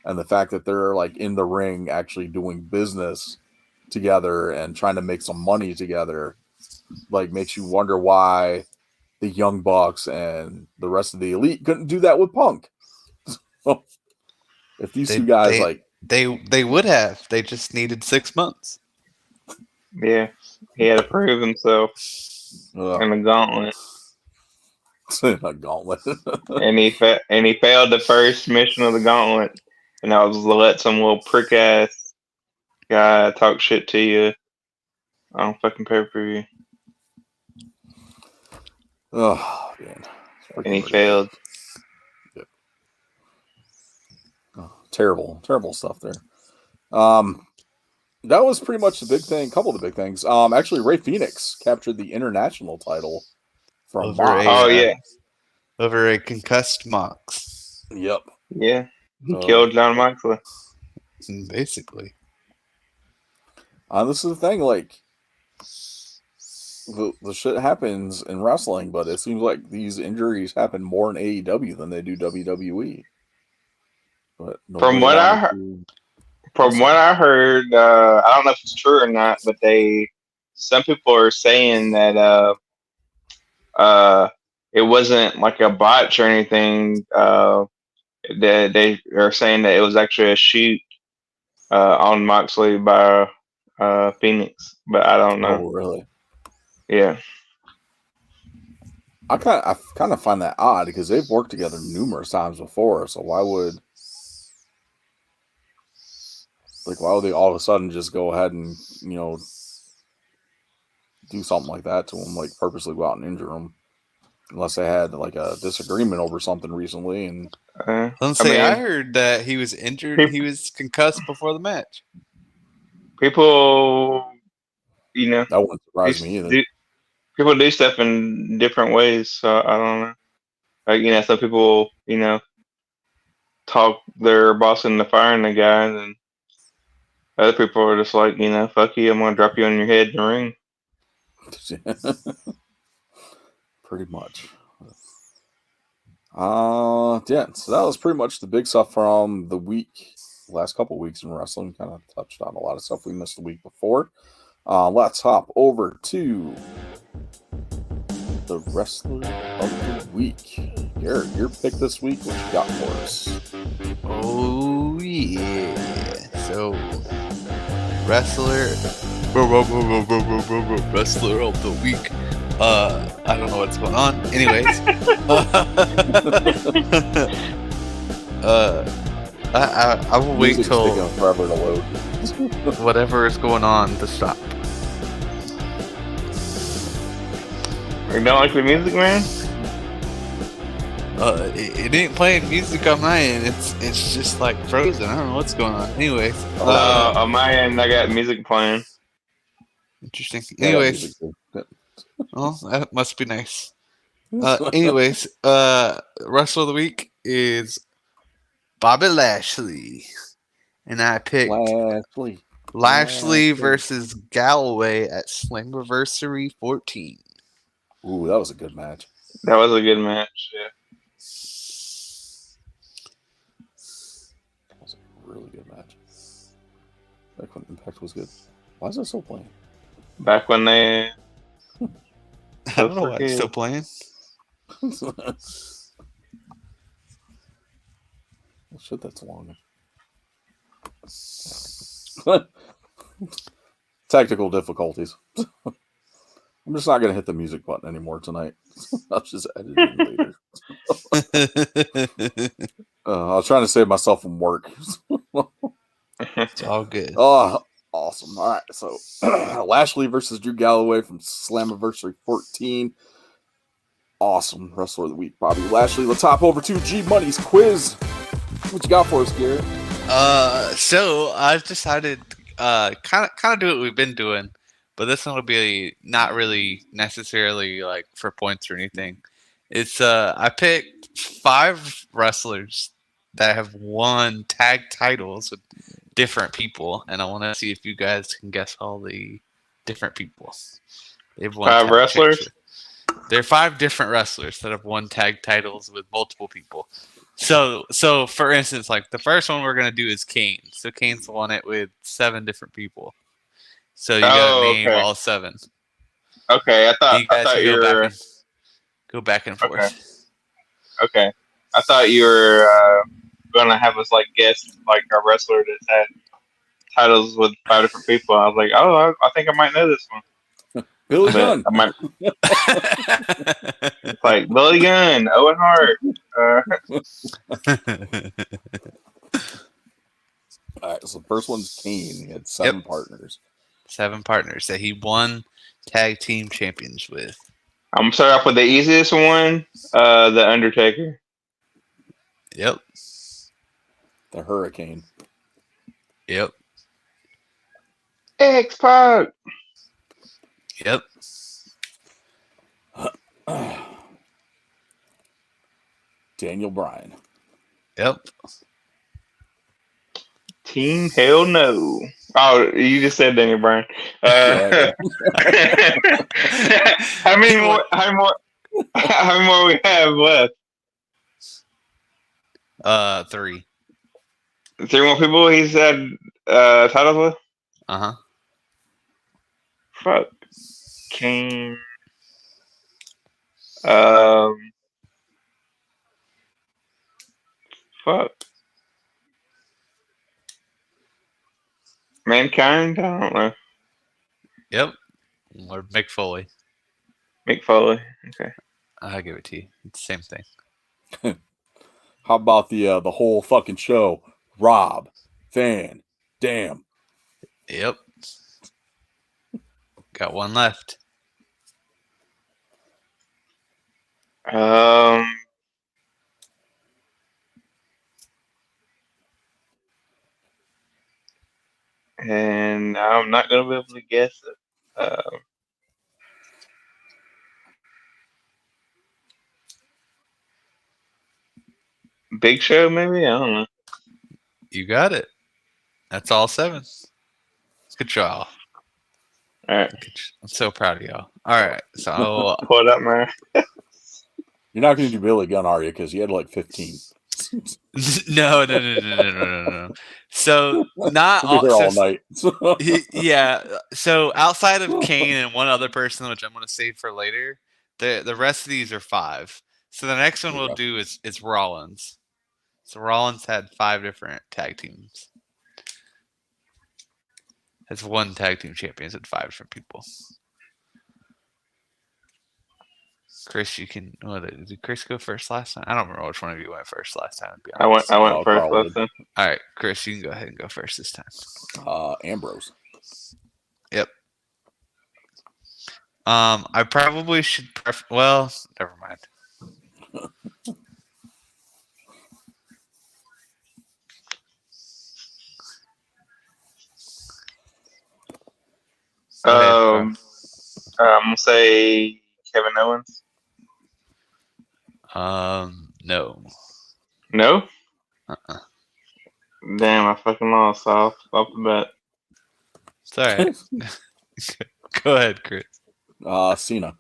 and the fact that they're like in the ring actually doing business together and trying to make some money together, like makes you wonder why the Young Bucks and the rest of the Elite couldn't do that with Punk. If these two guys they would have. They just needed 6 months. Yeah, he had to prove himself in the gauntlet. A gauntlet. and he failed the first mission of the gauntlet, and I was let some little prick ass guy talk shit to you on fucking pay per view, Oh man, and he failed. Oh, terrible stuff there. That was pretty much the big thing. Couple of the big things. Actually, Ray Phoenix captured the international title from Over Mox. Oh yeah, over a concussed Mox, Yep. yeah, he killed John Moxley. basically. This is the thing. Like, the shit happens in wrestling, but it seems like these injuries happen more in AEW than they do WWE. But From what I heard, I don't know if it's true or not, but some people are saying that it wasn't like a botch or anything. They are saying that it was actually a shoot on Moxley by Phoenix, but I don't know. Oh, really? Yeah. I kind of find that odd because they've worked together numerous times before. So why would they all of a sudden just go ahead and do something like that to him, like purposely go out and injure him, unless they had like a disagreement over something recently? And I heard that he was injured. He was concussed before the match. People, that wouldn't surprise me either. People do stuff in different ways, so I don't know. Like, some people, talk their boss into firing the guy, and other people are just like, fuck you, I'm gonna drop you on your head in the ring. Pretty much. Yeah, so that was pretty much the big stuff from the week. Last couple of weeks in wrestling. Kind of touched on a lot of stuff we missed the week before. Let's hop over to the wrestler of the week. Garrett, your pick this week. What you got for us? Oh yeah. So wrestler of the week. I don't know what's going on. Anyways. I will wait Music's till taking forever to load. whatever is going on to stop. You don't like the music, man? It ain't playing music on my end. It's just like frozen. I don't know what's going on. Anyways, On my end, I got music playing. interesting. Yeah, Anyways, well, that must be nice. Anyways, wrestler of the week is Bobby Lashley, and I picked Lashley versus Galloway at Slammiversary 14. Ooh, that was a good match. That was a good match, yeah. That was a really good match. Back when Impact was good. Why is it still playing? Back when they... I don't know why it's still playing. Well, shit, that's long. Technical difficulties. I'm just not going to hit the music button anymore tonight. I'll just edit it later. I was trying to save myself from work. It's all good. Oh, awesome. All right. So, Lashley versus Drew Galloway from Slammiversary 14. Awesome. Wrestler of the week, Bobby Lashley. Let's hop over to G Money's quiz. What you got for us, Garrett? So I've decided kind of do what we've been doing, but this one will be not really necessarily like for points or anything. It's I picked 5 wrestlers that have won tag titles with different people, and I want to see if you guys can guess all the different people. They've won 5 wrestlers? There are 5 different wrestlers that have won tag titles with multiple people. So for instance, like the first one we're gonna do is Kane. So Kane's won it with 7 different people. So you gotta name all 7. Okay, I thought you were go back and forth. Okay, I thought you were gonna have us like guess like a wrestler that's had titles with 5 different people. I was like, oh, I think I might know this one. Billy But Gunn. I might, it's like Billy Gunn, Owen Hart. All right, so the first one's Kane. He had 7 partners. 7 partners that he won tag team champions with. I'm gonna start off with the easiest one, the Undertaker. Yep. The Hurricane. Yep. X-Pac. Yep. Daniel Bryan. Yep. Team Hell No. Oh, you just said Daniel Bryan. Yeah, How many more? How many more we have left? 3. 3 more people he's had titles with. Uh-huh. Fuck. Kane. Fuck. Mankind? I don't know. Yep. Or Mick Foley. Mick Foley. Okay. I'll give it to you. It's the same thing. How about the whole fucking show? Rob, Van, Dam. Yep. Got 1 left. And I'm not gonna be able to guess it. Big Show, maybe? I don't know. You got it. That's all 7. Good job. All right. I'm so proud of y'all. All right. So Pull it up, man. You're not going to do Billy Gunn, are you? Because you had like 15. no. So not We'll be here all so- night. yeah. So outside of Kane and one other person, which I'm going to save for later, the rest of these are 5. So the next one we'll do is Rollins. So Rollins had 5 different tag teams. Has 1 tag team champions at 5 different people. Chris, you can. Oh, did Chris go first last time? I don't remember which one of you went first last time. To be I went Oh, first Carl last did. time. All right, Chris, you can go ahead and go first this time. Ambrose. Yep. I probably should. Well, never mind. Go ahead, I'm gonna say Kevin Owens. No. No. Uh-uh. Damn, I fucking lost off the bat. It's all right. Go ahead, Chris. Cena.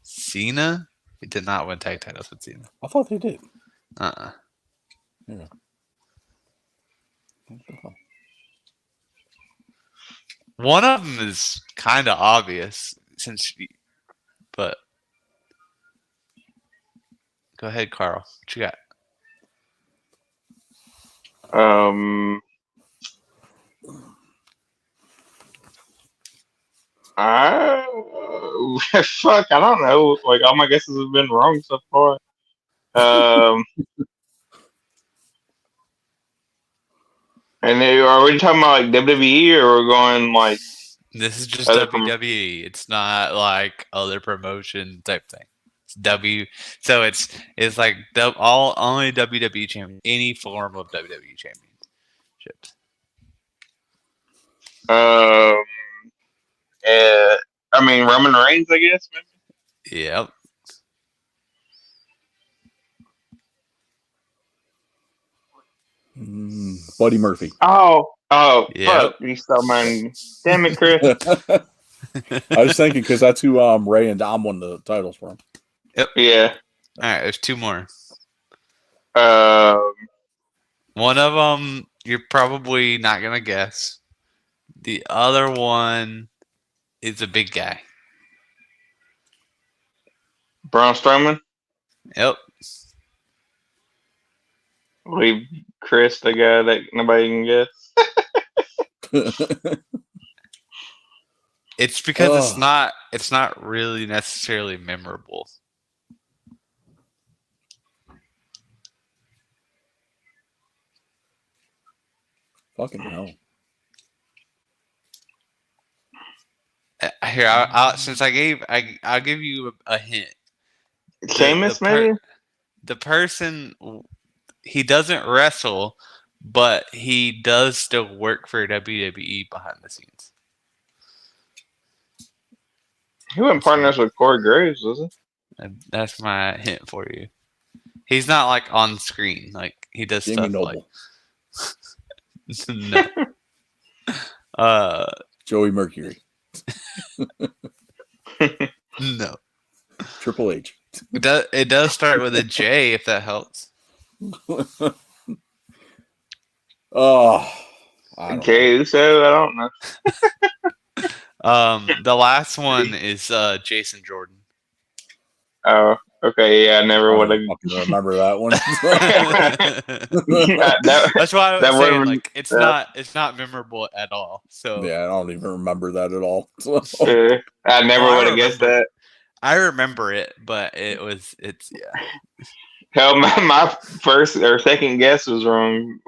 Cena? He did not win tag titles with Cena. I thought they did. Uh-uh. Yeah. One of them is kind of obvious, but go ahead, Carl. What you got? Fuck, I don't know. Like all my guesses have been wrong so far. And are we talking about like WWE or we're going like This is just Other WWE. It's not like other promotion type thing. It's So it's like only WWE champion, any form of WWE championships. I mean Roman Reigns, I guess. Maybe? Yep. Buddy Murphy. Oh, Yeah. fuck! You stole mine. Damn it, Chris. I was thinking because that's who Ray and Dom won the titles from. Yeah. All right. There's 2 more. Um. One of them you're probably not gonna guess. The other one is a big guy. Braun Strowman. Yep. Leave Chris, the guy that nobody can guess. It's because Ugh. it's not really necessarily memorable. Fucking hell. Here, since I'll give you a hint. Sheamus, maybe? The person, he doesn't wrestle, but he does still work for WWE behind the scenes. He wasn't partners with Corey Graves, was he? And that's my hint for you. He's not like on screen. Like he does Jamie stuff like Noble. no. Joey Mercury. No. Triple H. It does start with a J, if that helps. Oh, I don't know. Jey Uso, I don't know. The last one is Jason Jordan. Oh, okay, yeah, I never I would don't have. fucking remember that one. That's why I was that saying would've- like it's not memorable at all. So Yeah, I don't even remember that at all. So, I never Oh, I would have guessed remember. that. I remember it, but it's yeah. Hell, my first or second guess was wrong.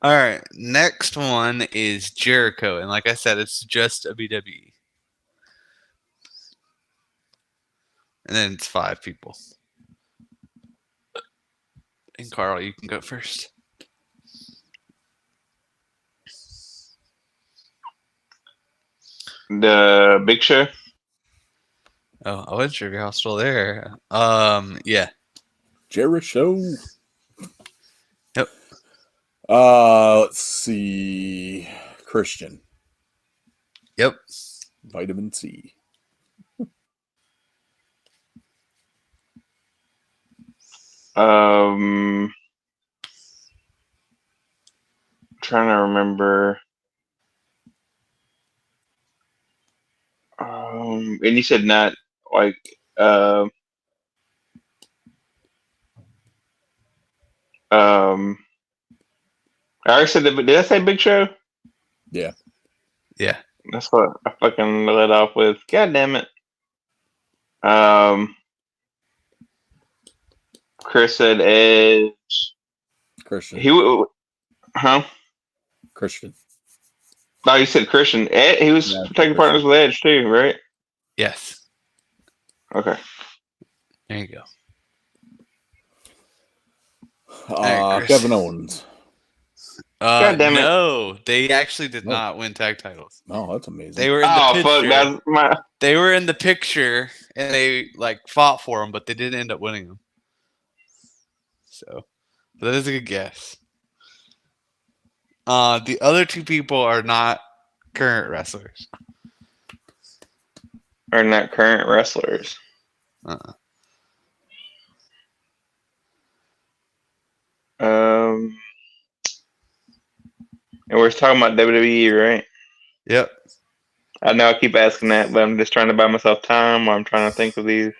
All right, next one is Jericho, and like I said, it's just a BWE, and then it's 5 people. And Carl, you can go first. The Big Show. Oh, I wasn't sure if y'all still there. Yeah. Jericho. Yep. Let's see. Christian. Yep. Vitamin C. Trying to remember. And you said not like I already said that, but did I say Big Show? Yeah. Yeah. That's what I fucking let off with. God damn it. Chris said Edge. Christian. Huh? Christian. No, you said Christian. Ed, he was Yeah, taking partners with Edge too, right? Yes. Okay. There you go. Right, Chris. Kevin Owens. God damn it. No, they actually did No. not win tag titles. Oh, that's amazing. They were in the Oh picture. fuck! That's my. They were in the picture, and they like fought for them, but they didn't end up winning them. So, but that is a good guess. The other 2 people are not current wrestlers. Are not current wrestlers. And we're talking about WWE, right? Yep. I know I keep asking that, but I'm just trying to buy myself time while I'm trying to think of these.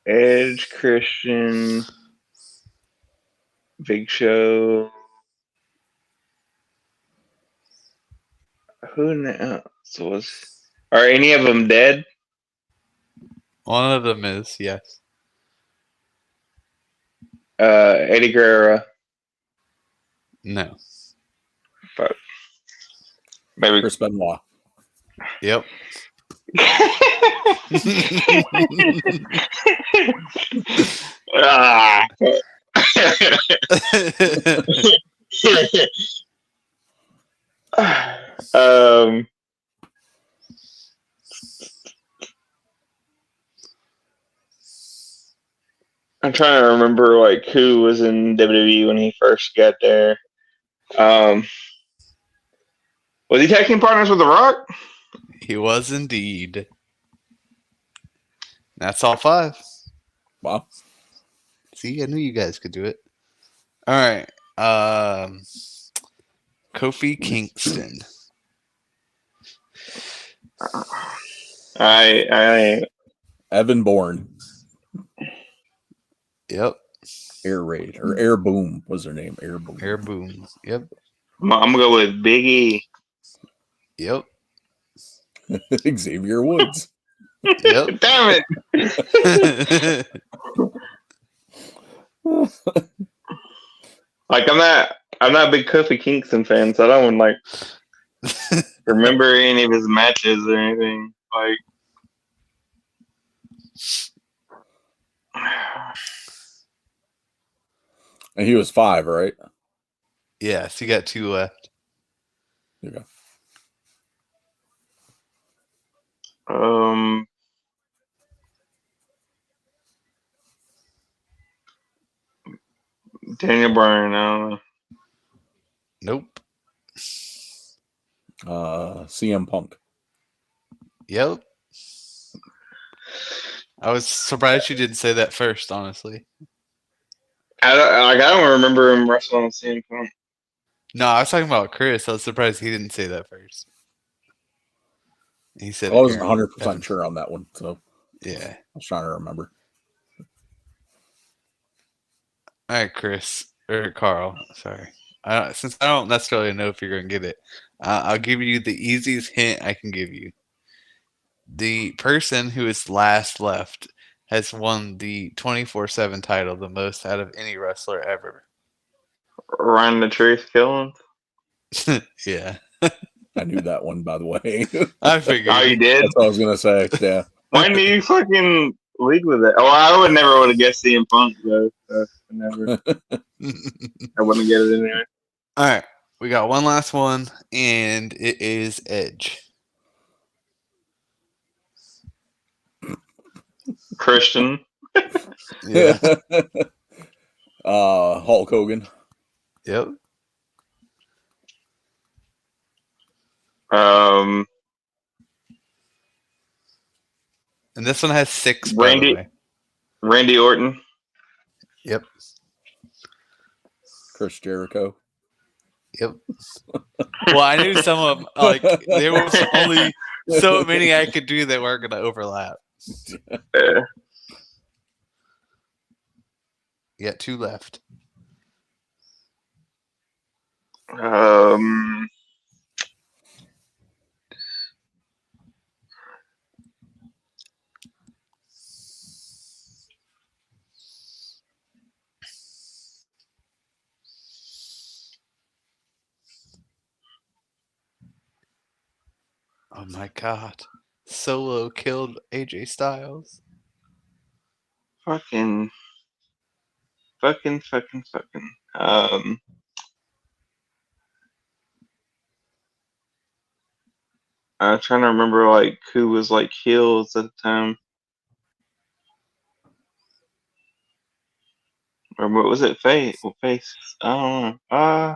Edge, Christian, Big Show. Who else was? Are any of them dead? One of them is, yes. Eddie Guerrero. No. Fuck. Maybe. Chris Benoit. Yep. Ah. I'm trying to remember like who was in WWE when he first got there. Was he tag team partners with The Rock? He was indeed. That's all 5. Wow. See, I knew you guys could do it. All right. Kofi Kingston. I Evan Bourne. Yep. Air Raid or Air Boom was her name. Air Boom. Air Boom. Yep. I'm gonna go with Big E. Yep. Xavier Woods. Yep. Damn it! Like I'm not a big Kofi Kingston fan, so I don't like remember any of his matches or anything. Like And he was 5, right? Yes, you got 2 left. There you go. Daniel Bryan, I don't know. Nope. CM Punk. Yep. I was surprised you didn't say that first, honestly. I don't remember him wrestling with CM Punk. No, I was talking about Chris. I was surprised he didn't say that first. He said I wasn't Aaron 100% Evans. sure on that one, so Yeah. I was trying to remember. All right, Chris or Carl. Sorry. Since I don't necessarily know if you're going to get it, I'll give you the easiest hint I can give you. The person who is last left has won the 24/7 title the most out of any wrestler ever. Ryan the Truth Killings. Yeah. I knew that one, by the way. I figured. Oh, you did? That's what I was gonna say. Yeah. When do you fucking lead with it? Oh, I would never have guessed CM Punk though. So never. I wouldn't get it anyway. All right. We got one last one, and it is Edge. Christian. Yeah. Hulk Hogan. Yep. Um, And this one has 6, by the way. Randy Orton. Yep. Chris Jericho. Yep. Well, I knew some of them. Like, there was only so many I could do that weren't going to overlap. You got 2 left. Oh my god. Solo killed AJ Styles. Fucking. I'm trying to remember like who was like heels at the time. Or what was it? Face. I don't know.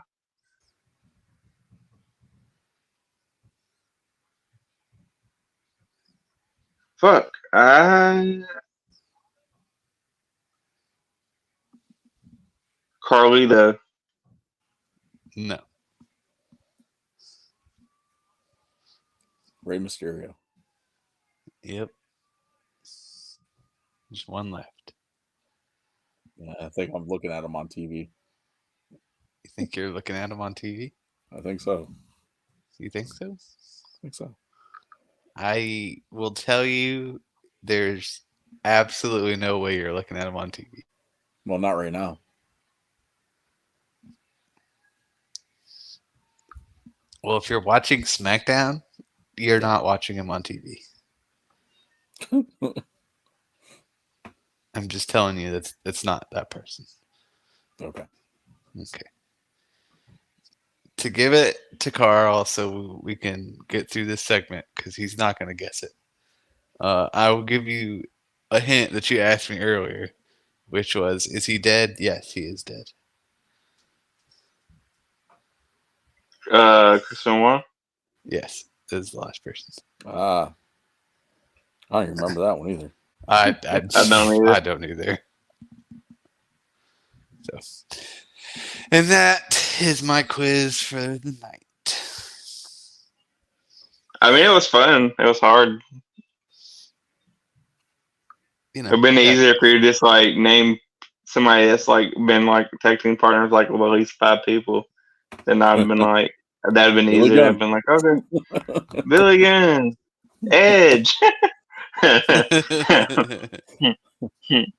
Fuck. Carlito. No. Rey Mysterio. Yep. There's one left. Yeah, I think I'm looking at him on TV. You think you're looking at him on TV? I think so. You think so? I think so. I will tell you there's absolutely no way you're looking at him on TV. Well, not right now. Well, if you're watching SmackDown, you're not watching him on TV. I'm just telling you that's not that person. Okay. Okay. To give it to Carl so we can get through this segment because he's not going to guess it. I will give you a hint that you asked me earlier, which was, is he dead? Yes, he is dead. Chris Benoit. Yes, this is the last person. I don't even remember that one either. I don't either. I don't either. So, and that is my quiz for the night. I mean, it was fun. It was hard. You know, It'd been yeah. easier for you to just like name somebody that's like been like tag team partners like with at least 5 people, then I'd have been like that'd have been Billy easier. Gunn. I've been like, okay, Billy Gunn, Edge.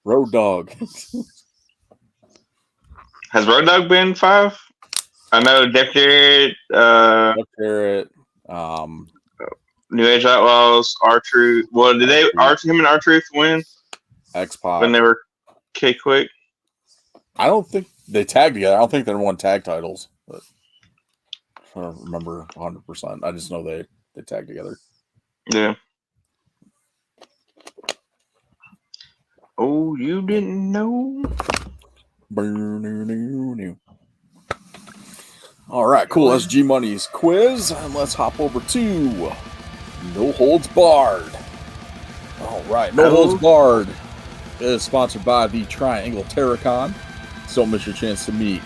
Road Dog. Has Road Dogg been 5? I know Jeff Jarrett, Jeff Jarrett. New Age Outlaws, R-Truth. Well, did they him and R-Truth win X-Pac. when they were K-Quick? I don't think they tagged together. I don't think they won tag titles, but I don't remember 100%. I just know they tagged together. Yeah. Oh, you didn't know? All right, cool. That's G Money's quiz, and let's hop over to No Holds Barred. All right, No Holds Barred is sponsored by the Triangle Terracon. So don't miss your chance to meet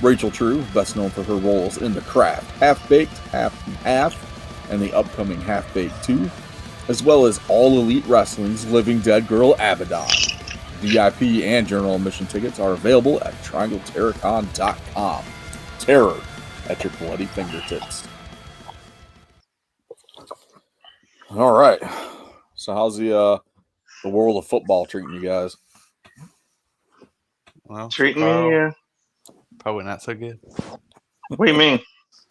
Rachel True, best known for her roles in The Craft, Half Baked, Half and Half, and the upcoming Half Baked 2, as well as All Elite Wrestling's Living Dead Girl Abaddon. VIP and general admission tickets are available at triangleterracon.com. Terror at your bloody fingertips. All right. So how's the world of football treating you guys? Well, Treating Carl, me? probably not so good. What do you mean?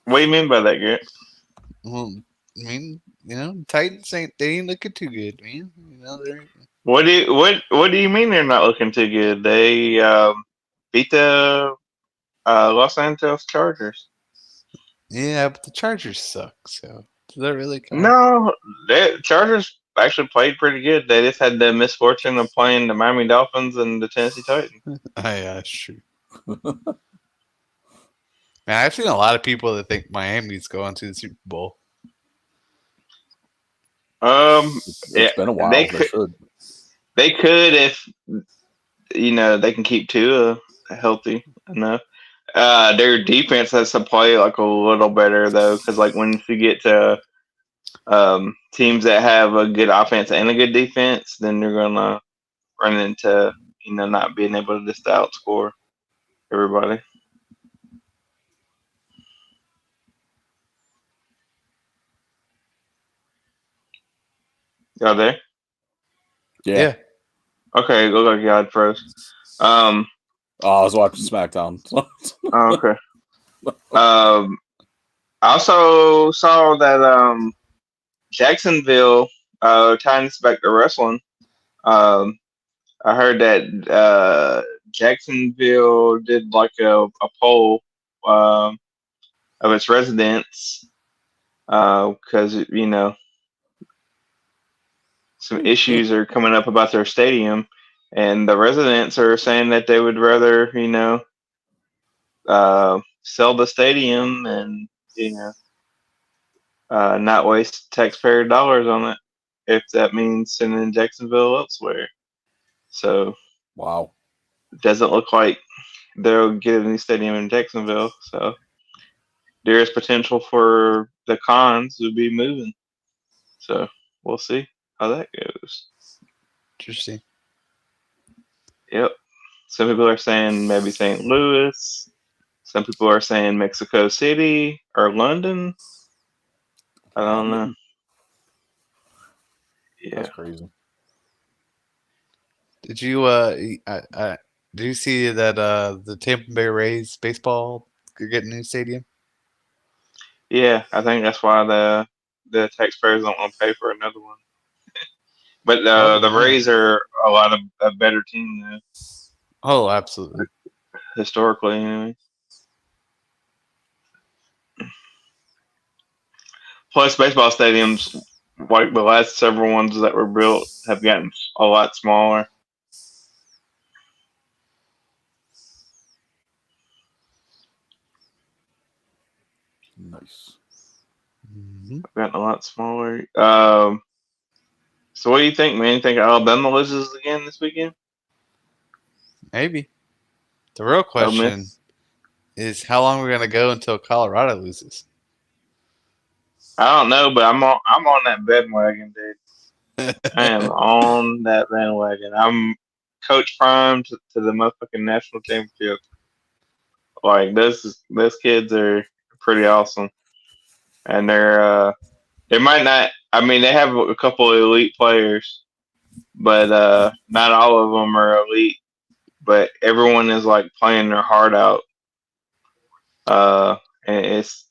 What do you mean by that, Garrett? Well, I mean, Titans they ain't looking too good, man. They're What do you mean they're not looking too good? They beat the Los Angeles Chargers. yeah, but the Chargers suck. So does that really count? No, the Chargers actually played pretty good. They just had the misfortune of playing the Miami Dolphins and the Tennessee Titans. Yeah, sure. Man, I've seen a lot of people that think Miami's going to the Super Bowl. It's been a while. They could if they can keep Tua healthy enough. Their defense has to play like a little better though, because like when you get to teams that have a good offense and a good defense, then you're gonna run into not being able to just outscore everybody. Y'all there? Yeah. Okay, look like God froze. I was watching SmackDown. Okay. I also saw that Jacksonville tying this back to wrestling. I heard that Jacksonville did like a poll of its residents because some issues are coming up about their stadium, and the residents are saying that they would rather sell the stadium and not waste taxpayer dollars on it if that means sending Jacksonville elsewhere. So Wow. it doesn't look like they'll get a new stadium in Jacksonville. So there is potential for the Cons to be moving. So we'll see how that goes. Interesting. Yep. Some people are saying maybe St. Louis. Some people are saying Mexico City or London. I don't know. Yeah. That's crazy. Did you did you see that the Tampa Bay Rays baseball could get a new stadium? Yeah, I think that's why the taxpayers don't want to pay for another one. But the Rays are a better team than Oh, absolutely. historically. Anyway. Plus, baseball stadiums, like the last several ones that were built, have gotten a lot smaller. Nice. Mm-hmm. Gotten a lot smaller. So what do you think, man? You think Alabama loses again this weekend? Maybe. The real question is how long we're gonna go until Colorado loses. I don't know, but I'm on that bandwagon, dude. I am on that bandwagon. Coach Prime to the motherfucking national championship. Like those kids are pretty awesome, and they might not. I mean, they have a couple of elite players, but not all of them are elite. But everyone is like playing their heart out. And it's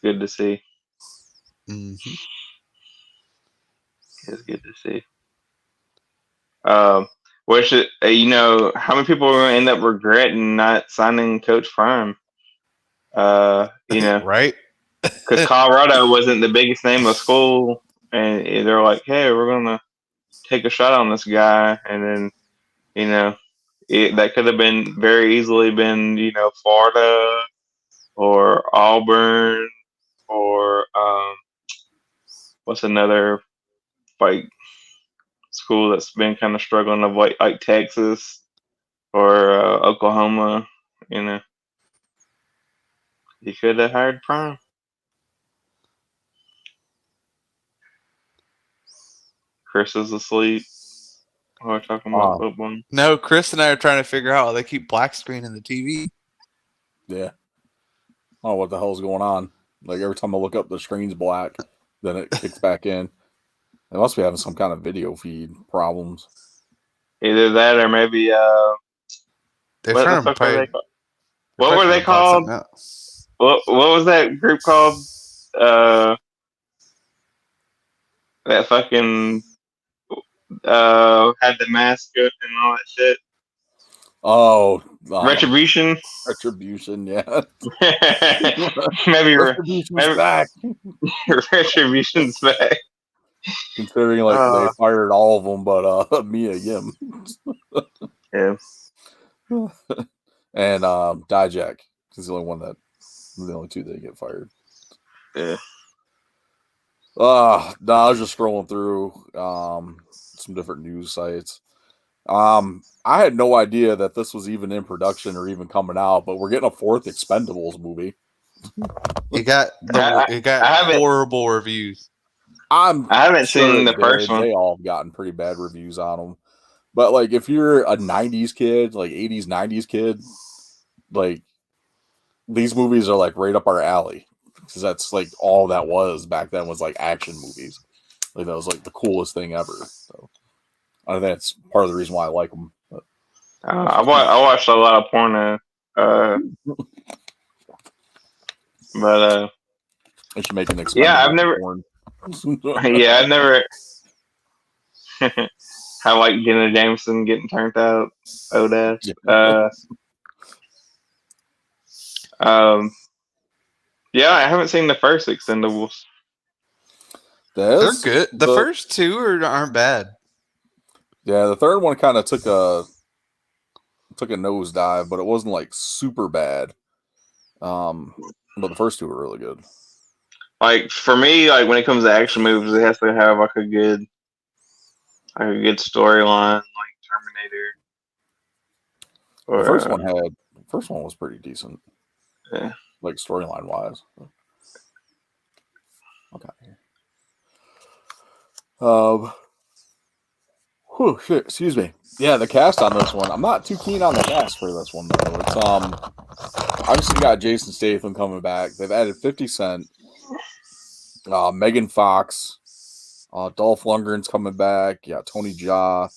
good to see. Mm-hmm. It's good to see. Which how many people are going to end up regretting not signing Coach Prime? Right? Because Colorado wasn't the biggest name of school, and they're like, "Hey, we're gonna take a shot on this guy," and then that could have been very easily been Florida or Auburn or what's another like school that's been kind of struggling of like Texas or Oklahoma. You could have hired Prime. Chris is asleep. We're talking about football. No, Chris and I are trying to figure out how they keep black screening the TV. Yeah. I don't know what the hell's going on. Like every time I look up, the screen's black, then it kicks back in. They must be having some kind of video feed problems. Either that or maybe They're what trying the to fuck were play. they called? What were they Trying to called? find something out. What was that group called? That fucking had the mask and all that shit. Oh, Retribution. Retribution, yeah. maybe Retribution's back. Retribution's back. Considering they fired all of them, but Mia Yim. Yeah. And Dijak is the only two that get fired. Yeah. No, I was just scrolling through some different news sites. I had no idea that this was even in production or even coming out, but we're getting a fourth Expendables movie. It got horrible reviews. I haven't seen the first one. They all have gotten pretty bad reviews on them. But like, if you're a '90s kid, like '80s, '90s kid, like these movies are like right up our alley, because that's like all that was back then was like action movies. Like that was like the coolest thing ever. So I think that's part of the reason why I like them. But I watched a lot of porno, but they should make an Expendables. yeah, I've never. Porn. Yeah, I've never. I like Jenna Jameson getting turned out. Oda. Yeah, I haven't seen the first Expendables. They're good. The first two aren't bad. Yeah, the third one kind of took a nosedive, but it wasn't like super bad. But the first two were really good. Like for me, like when it comes to action movies, it has to have like a good storyline, like Terminator. Or, the first one was pretty decent. Yeah. Like storyline wise. Okay. Shit, excuse me. Yeah, the cast on this one. I'm not too keen on the cast for this one though. It's obviously got Jason Statham coming back. They've added 50 Cent, Megan Fox, Dolph Lundgren's coming back. Yeah, Tony Jaa.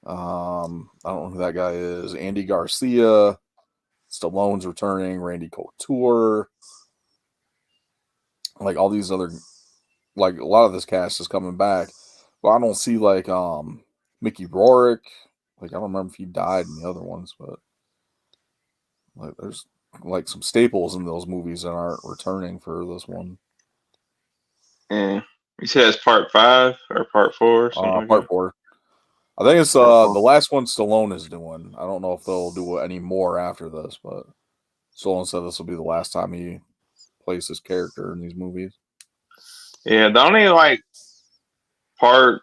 I don't know who that guy is. Andy Garcia. Stallone's returning. Randy Couture. Like all these other, like a lot of this cast is coming back. But I don't see like Mickey Rourke. Like I don't remember if he died in the other ones, but like there's like some staples in those movies that aren't returning for this one. Yeah. You said it's part 5 or part 4 or something? Part 4. I think it's the last one Stallone is doing. I don't know if they'll do any more after this, but Stallone said this will be the last time he plays his character in these movies. Yeah, the only like part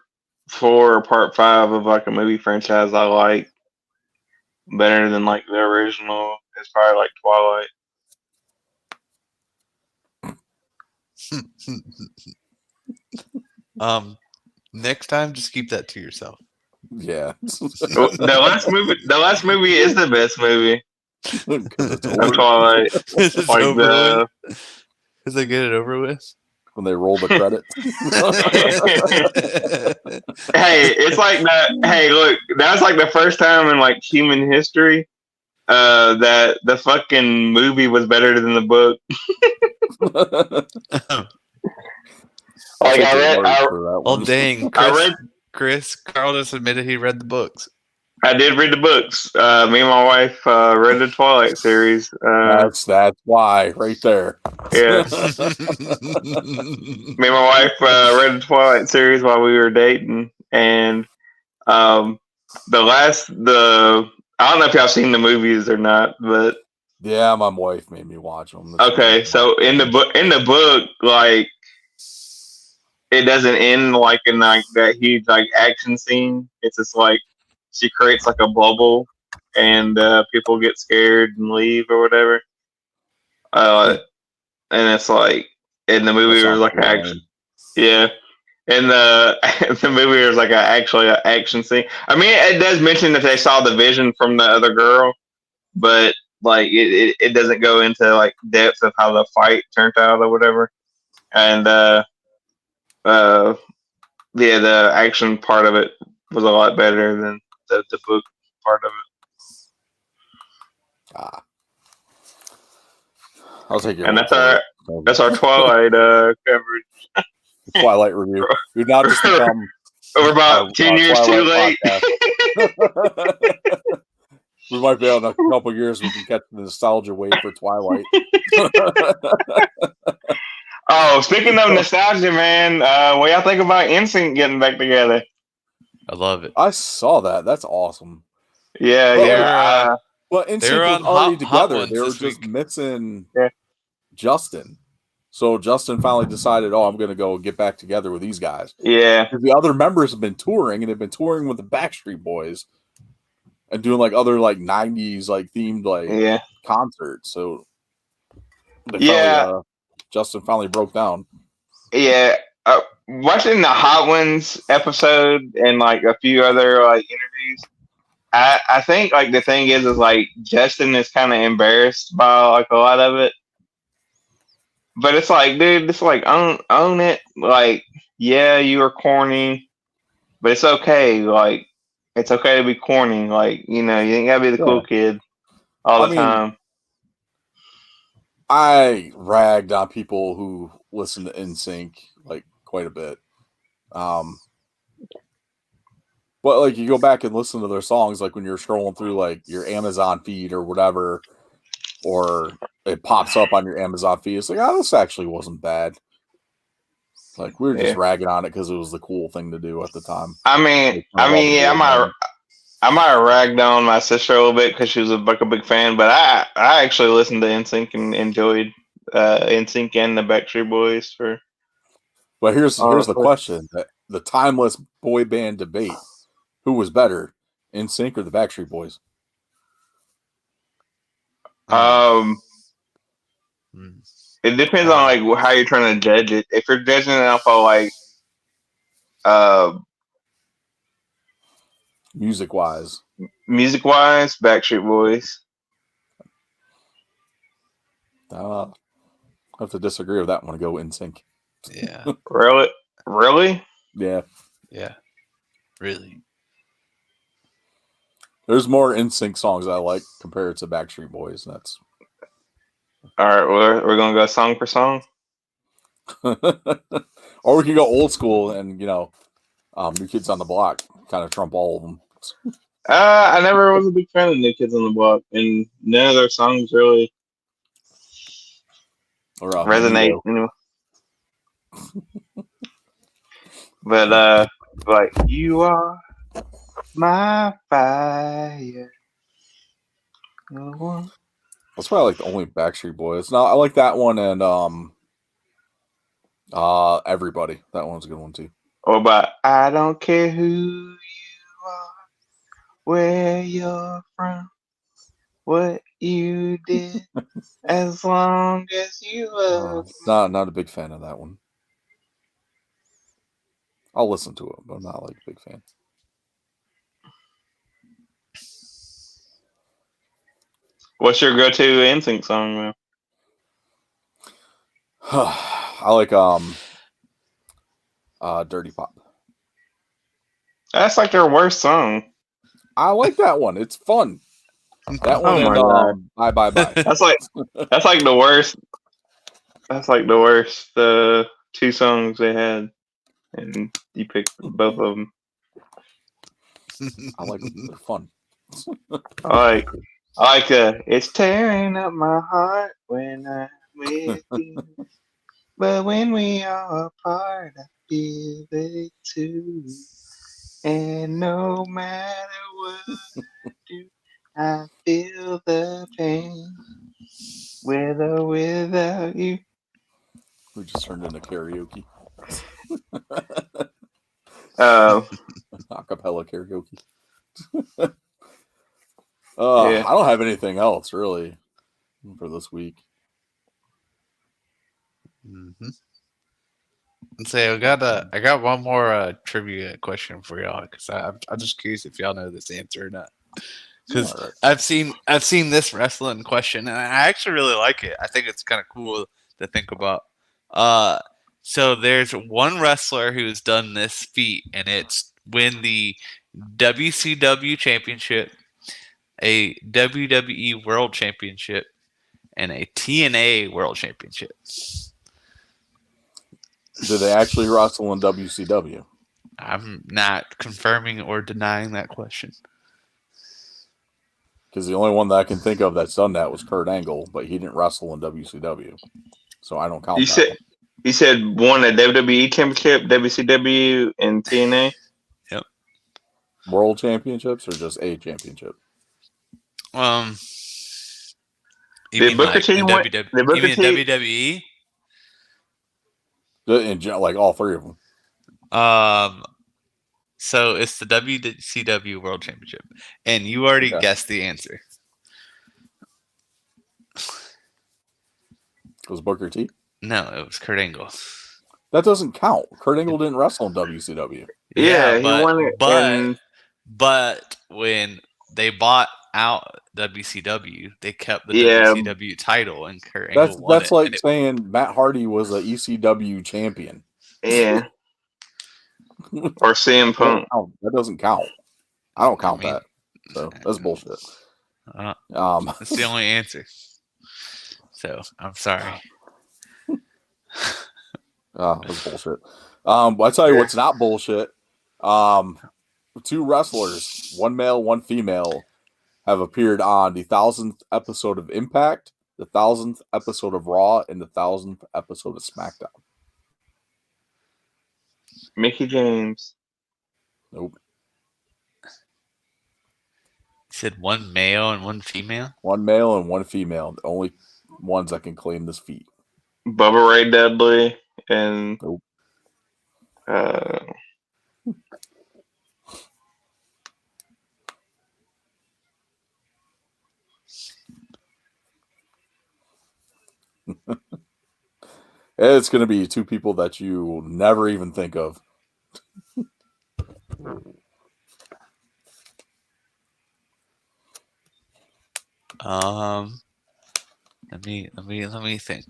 4 or part 5 of like a movie franchise I like better than like the original is probably like Twilight. Next time, just keep that to yourself. Yeah. The last movie is the best movie. 'Cause it's Of over Twilight. It's Like over the with. Because they get it over with. when they roll the credits. hey, it's like that. Hey, look, that's like the first time in like human history that the fucking movie was better than the book. I'll Like, take I your read- word I- for that Well, one. dang, Chris Carl just admitted he read the books. I did read the books. Me and my wife read the Twilight series. That's why, right there. Yeah, me and my wife read the Twilight series while we were dating, and I don't know if y'all seen the movies or not, but Yeah, my wife made me watch them. okay. So in the book, like it doesn't end like in like that huge like action scene. It's just like she creates like a bubble, and people get scared and leave or whatever. And it's like in the movie there was like an action. Yeah. In the the movie there's like actually an action scene. I mean, it does mention that they saw the vision from the other girl, but like it doesn't go into like depth of how the fight turned out or whatever. And yeah, the action part of it was a lot better than the book part of it. I'll take your And word that's our Twilight coverage. Twilight review. We've now just become We're about 10 years too late. We might be able in a couple of years we can catch the nostalgia wave for Twilight. Oh, speaking of nostalgia, man, what y'all think about NSYNC getting back together? I love it. I saw that. That's awesome. Yeah, Well, yeah. But They NSYNC were was on already Hot together. Ones They were this just week. missing Yeah. Justin. So Justin finally decided, I'm going to go get back together with these guys. Yeah. The other members have been touring, and they've been touring with the Backstreet Boys and doing like other like 90s like themed like Yeah. concerts. So Yeah. Justin finally broke down. Yeah. Watching the Hot Ones episode and like a few other like interviews, I think like the thing is like Justin is kind of embarrassed by like a lot of it. But it's like, dude, it's like own it. Like, yeah, you were corny, but it's okay. Like, it's okay to be corny. Like, you ain't gotta be the cool kid all the time. I ragged on people who listen to NSYNC like quite a bit. But like you go back and listen to their songs, like when you're scrolling through like your Amazon feed or whatever, or it pops up on your Amazon feed, it's like, this actually wasn't bad. Like we were just ragging on it because it was the cool thing to do at the time. I mean, yeah, I might have ragged on my sister a little bit because she was like a big fan, but I actually listened to NSYNC and enjoyed NSYNC and the Backstreet Boys for. But here's the question: the timeless boy band debate: who was better, NSYNC or the Backstreet Boys? It depends on like how you're trying to judge it. If you're judging it off of like, music wise, Backstreet Boys. I have to disagree with that one. Go NSYNC. Yeah. Really? Yeah. Really. There's more NSYNC songs I like compared to Backstreet Boys. That's all right. We're gonna go song for song, or we can go old school and New Kids on the Block kind of trump all of them. I never was a big fan of New Kids on the Block, and none of their songs really resonate. But like you are my fire. That's probably like the only Backstreet Boys. No, I like that one and Everybody. That one's a good one too. Or about I don't care who you are, where you're from, what you did, as long as you love. Not a big fan of that one. I'll listen to it, but I'm not like a big fan. What's your go-to NSYNC song, man? I like Dirty Pop. That's like their worst song. I like that one. It's fun. That one Oh my and God. Bye. That's like the worst. That's like the worst. The two songs they had, and you picked both of them. I like them. They're fun. I like it's tearing up my heart when I'm with you, but when we are apart, I feel it too. And no matter what I do, I feel the pain, with or without you. We just turned into karaoke. Acapella karaoke. Yeah. I don't have anything else really for this week. Mm-hmm. And say I got one more trivia question for y'all because I'm just curious if y'all know this answer or not. Because All right. I've seen this wrestling question and I actually really like it. I think it's kind of cool to think about. So there's one wrestler who's done this feat, and it's win the WCW Championship, a WWE World Championship, and a TNA World Championship. Did they actually wrestle in WCW? I'm not confirming or denying that question. Because the only one that I can think of that's done that was Kurt Angle, but he didn't wrestle in WCW, so I don't count that. You said won a WWE Championship, WCW, and TNA. Yep. World championships or just a championship? Did Booker T in win? WWE? Did Booker You mean T? WWE? Like all three of them. So it's the WCW World Championship, and you already guessed the answer. Was Booker T? No, it was Kurt Angle. That doesn't count. Kurt Angle didn't wrestle in WCW. Yeah, he won it. But when they bought out WCW, they kept the WCW title, and Kurt Angle won that's it. like saying Matt Hardy was a ECW champion. Yeah. Or CM Punk. That doesn't count. I don't count that. So that's bullshit. That's the only answer. So I'm sorry. That's bullshit. I tell you what's not bullshit. Two wrestlers, one male, one female, have appeared on the 1000th episode of Impact, the 1000th episode of Raw, and the 1000th episode of SmackDown. Mickey James. Nope. You said one male and one female? One male and one female. The only ones that can claim this feat. Bubba Ray Dudley and nope. It's going to be two people that you will never even think of. Let me think.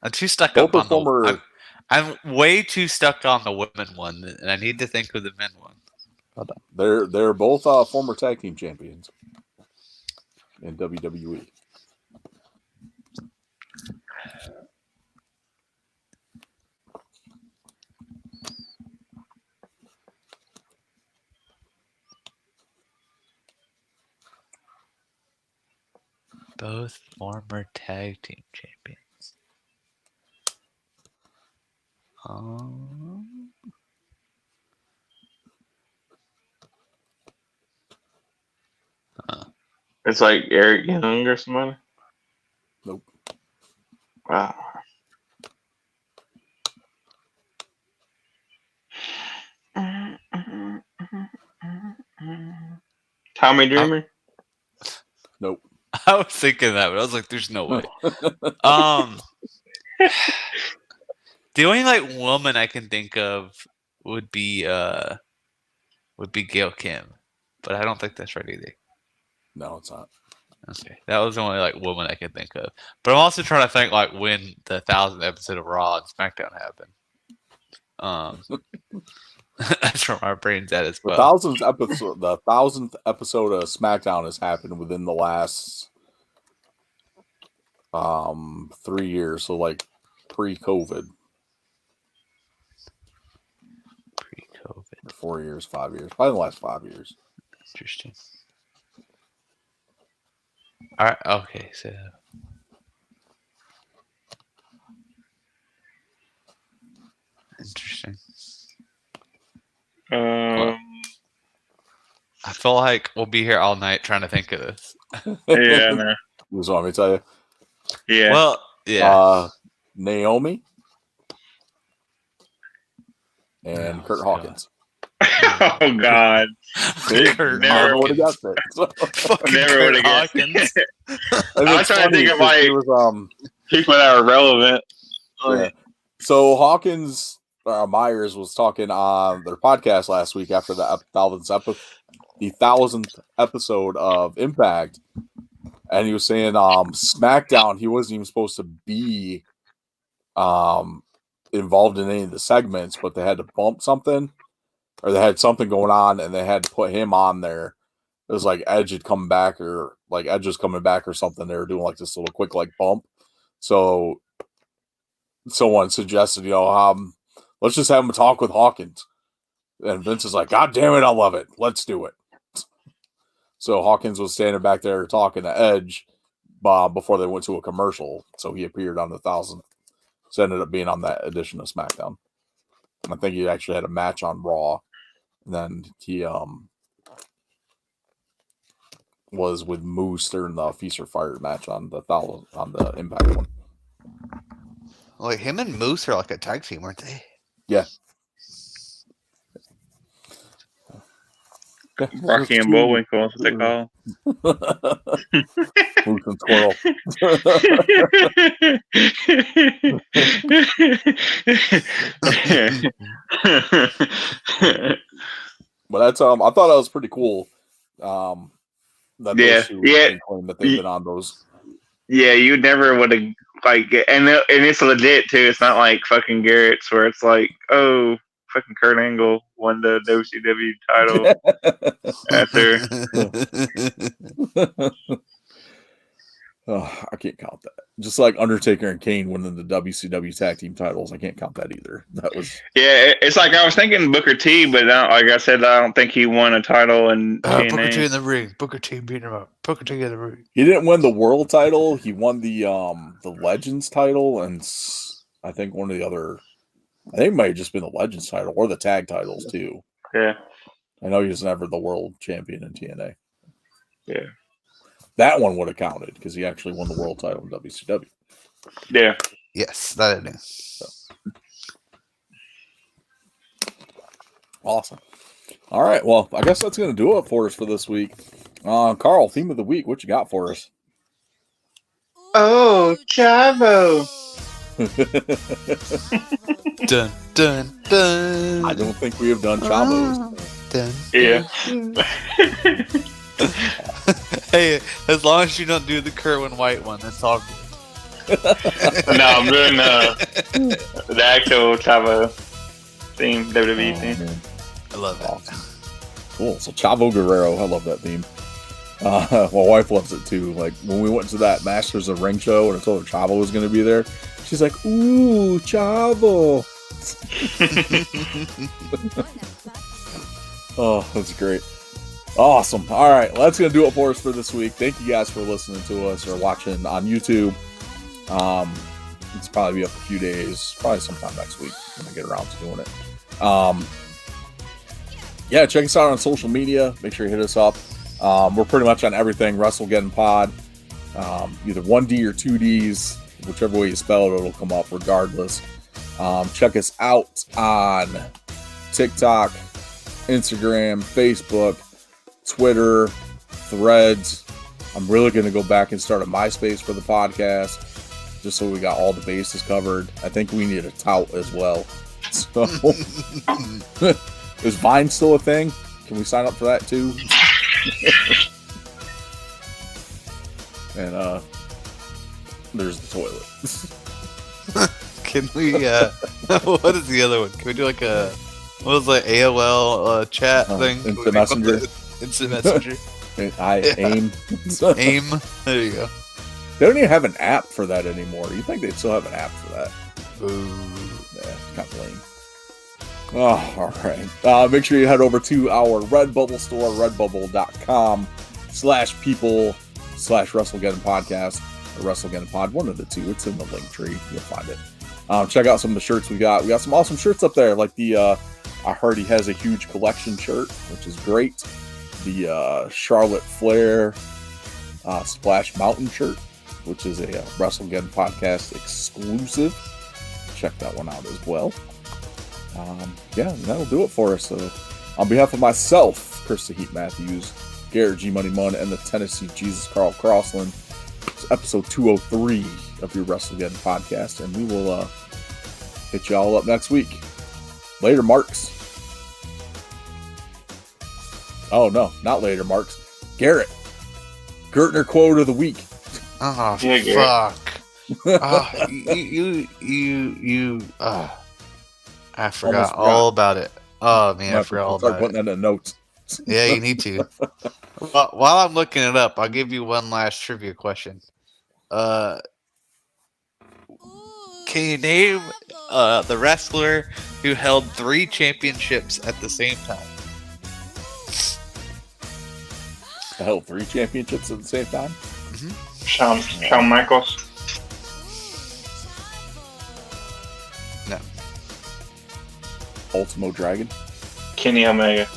I'm too stuck up on the. I'm way too stuck on the women one, and I need to think of the men one. They're both former tag team champions in WWE. Both former tag team champions. It's like Eric Young or somebody? Nope. Wow. Tommy Dreamer? Nope. I was thinking that, but I was like, "There's no way." The only woman I can think of would be Gail Kim, but I don't think that's right either. No, it's not. Okay, that was the only like woman I could think of. But I'm also trying to think like when the 1,000th episode of Raw and SmackDown happened. That's where my brain's at as The well. 1,000th episode of SmackDown has happened within the last 3 years, so like pre-COVID. Pre-COVID. 4 years, 5 years, probably the last 5 years. Interesting. All right. Okay. So. Interesting. I feel like we'll be here all night trying to think of this. Yeah, no. You just want me to tell you? Yeah. Well, yeah. Naomi and Kurt Hawkins. Oh God. Kurt never would have got that. Fucking Never Kurt would've guessed. Hawkins. I was trying to think of, like, people that are relevant. yeah. So Hawkins Myers was talking on their podcast last week after the 1,000th episode of Impact, and he was saying SmackDown he wasn't even supposed to be involved in any of the segments, but they had to bump something, or they had something going on, and they had to put him on there. It was like Edge had come back, or like Edge was coming back or something. They were doing like this little quick like bump. So someone suggested, let's just have him talk with Hawkins. And Vince is like, God damn it, I love it. Let's do it. So Hawkins was standing back there talking to Edge before they went to a commercial. So he appeared on the 1,000th. So ended up being on that edition of SmackDown. I think he actually had a match on Raw. And then he was with Moose during the Feast or Fire match on the Impact one. Like him and Moose are like a tag team, weren't they? Yeah. Rocky and Bullwinkle, that's what they call. Moose and Squirrel. But that's I thought that was pretty cool. That those two claim that they've been on those. Yeah, you never would have and it's legit too. It's not like fucking Garrett's where it's like, oh, fucking Kurt Angle won the WCW title after. Oh, I can't count that. Just like Undertaker and Kane winning the WCW tag team titles, I can't count that either. That was it's like I was thinking Booker T, but like I said, I don't think he won a title in Booker T in the ring. Booker T beating him up. Booker T in the ring. He didn't win the world title. He won the Legends title, and I think one of the other. I think it might have just been the Legends title or the tag titles too. Yeah, I know he was never the world champion in TNA. Yeah. That one would have counted because he actually won the world title in WCW. Yeah. Yes, that I knew. So. Awesome. All right. Well, I guess that's going to do it for us for this week. Carl, theme of the week. What you got for us? Oh, Chavo. Dun, dun, dun. I don't think we have done Chavos. Dun. Yeah. Hey, as long as you don't do the Kerwin White one, that's all good. No, I'm doing the actual Chavo theme, WWE theme. Man. I love it. Awesome. Cool. So Chavo Guerrero, I love that theme. My wife loves it too. Like when we went to that Masters of Ring show and I told her Chavo was going to be there, she's like, "Ooh, Chavo!" Oh, that's great. Awesome. All right. Well, that's going to do it for us for this week. Thank you guys for listening to us or watching on YouTube. It's probably be up a few days, probably sometime next week when I get around to doing it. Yeah, check us out on social media. Make sure you hit us up. We're pretty much on everything WrestleGeddon Pod. Either 1D or 2Ds, whichever way you spell it, it'll come up regardless. Check us out on TikTok, Instagram, Facebook, Twitter, Threads. I'm really going to go back and start a MySpace for the podcast, just so we got all the bases covered. I think we need a tout as well. So, is Vine still a thing? Can we sign up for that too? and there's the toilet. Can we? What is the other one? Can we do like a what was the AOL chat thing? Can we Instant make up Messenger. the Instant messenger. AIM. AIM. There you go. They don't even have an app for that anymore. You think they'd still have an app for that? Ooh. Yeah, it's kind of lame. Oh, all right. Make sure you head over to our Redbubble store, redbubble.com/people/WrestleGeddon podcast or WrestleGeddon pod, one of the two. It's in the link tree. You'll find it. Check out some of the shirts we got. We got some awesome shirts up there, like the I heard he has a huge collection shirt, which is great. The Charlotte Flair Splash Mountain shirt, which is a WrestleGeddon podcast exclusive. Check that one out as well. Yeah, that'll do it for us. So, on behalf of myself, Chris the Heat Matthews, Garrett G Money Mun, and the Tennessee Jesus Carl Crossland, it's episode 203 of your WrestleGeddon podcast, and we will hit you all up next week. Later, Marks. Oh no, not later, Marks. Garrett, Gertner quote of the week. Oh Yeah, fuck! I forgot all about it. Oh man, I forgot all Start about putting it. that in notes. Yeah, you need to. While I'm looking it up, I'll give you one last trivia question. Can you name the wrestler who held 3 championships at the same time? I held 3 championships at the same time. Shawn Michaels. No. Ultimo Dragon. Kenny Omega.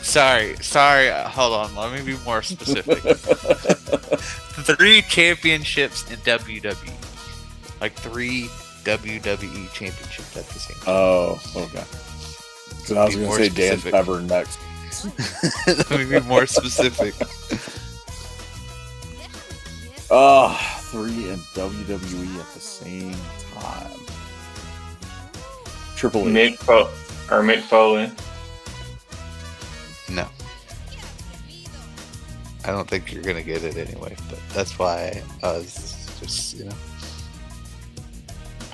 Sorry. Hold on. Let me be more specific. 3 championships in WWE. Like 3 WWE championships at the same time. Oh, okay. So I was Be going to more say Dan specific. Severn next. Let me be more specific. 3 in WWE at the same time. Triple H. Mick Foley. No. I don't think you're going to get it anyway, but that's why I was just,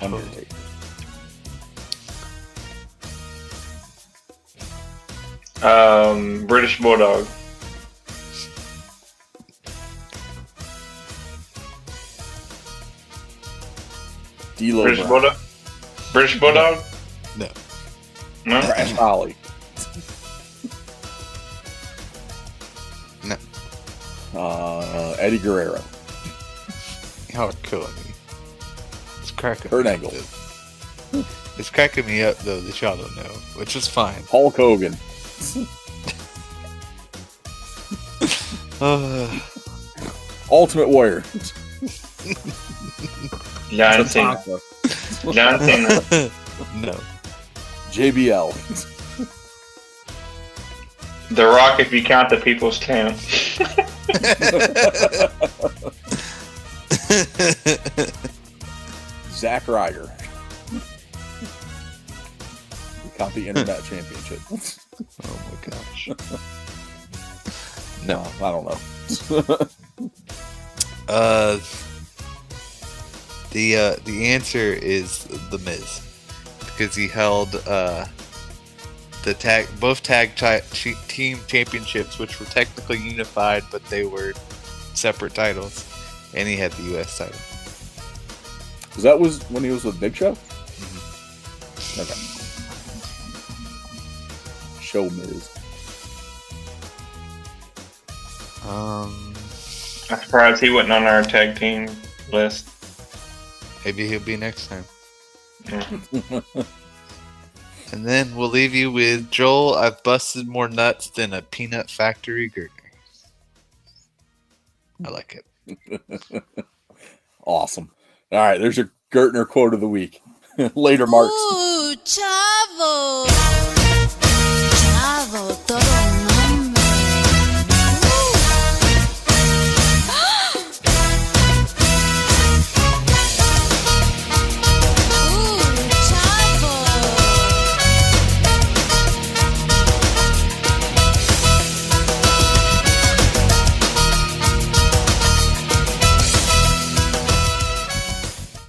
Undertaker. British Bulldog. D'Lo British Brown. Bulldog. British Bulldog. No. No. Crash Holly. No. Eddie Guerrero. Y'all are killing me. It's cracking Kurt me Angle. up. It's cracking me up, though, that y'all don't know, which is fine. Hulk Hogan. Ultimate Warrior. John Cena. John Cena. No. JBL. The Rock, if you count the People's Champ. Zack Ryder. We count the Internet Championship. Oh my gosh. No, I don't know. The answer is The Miz, because he held both tag team championships, which were technically unified, but they were separate titles, and he had the U.S. title. That was when he was with Big Show? Okay. Show Miz. I'm surprised he wasn't on our tag team list. Maybe he'll be next time. And then we'll leave you with Joel. I've busted more nuts than a peanut factory Gertner. I like it. Awesome. All right, there's your Gertner quote of the week. Later, Marks. Ooh, chavo.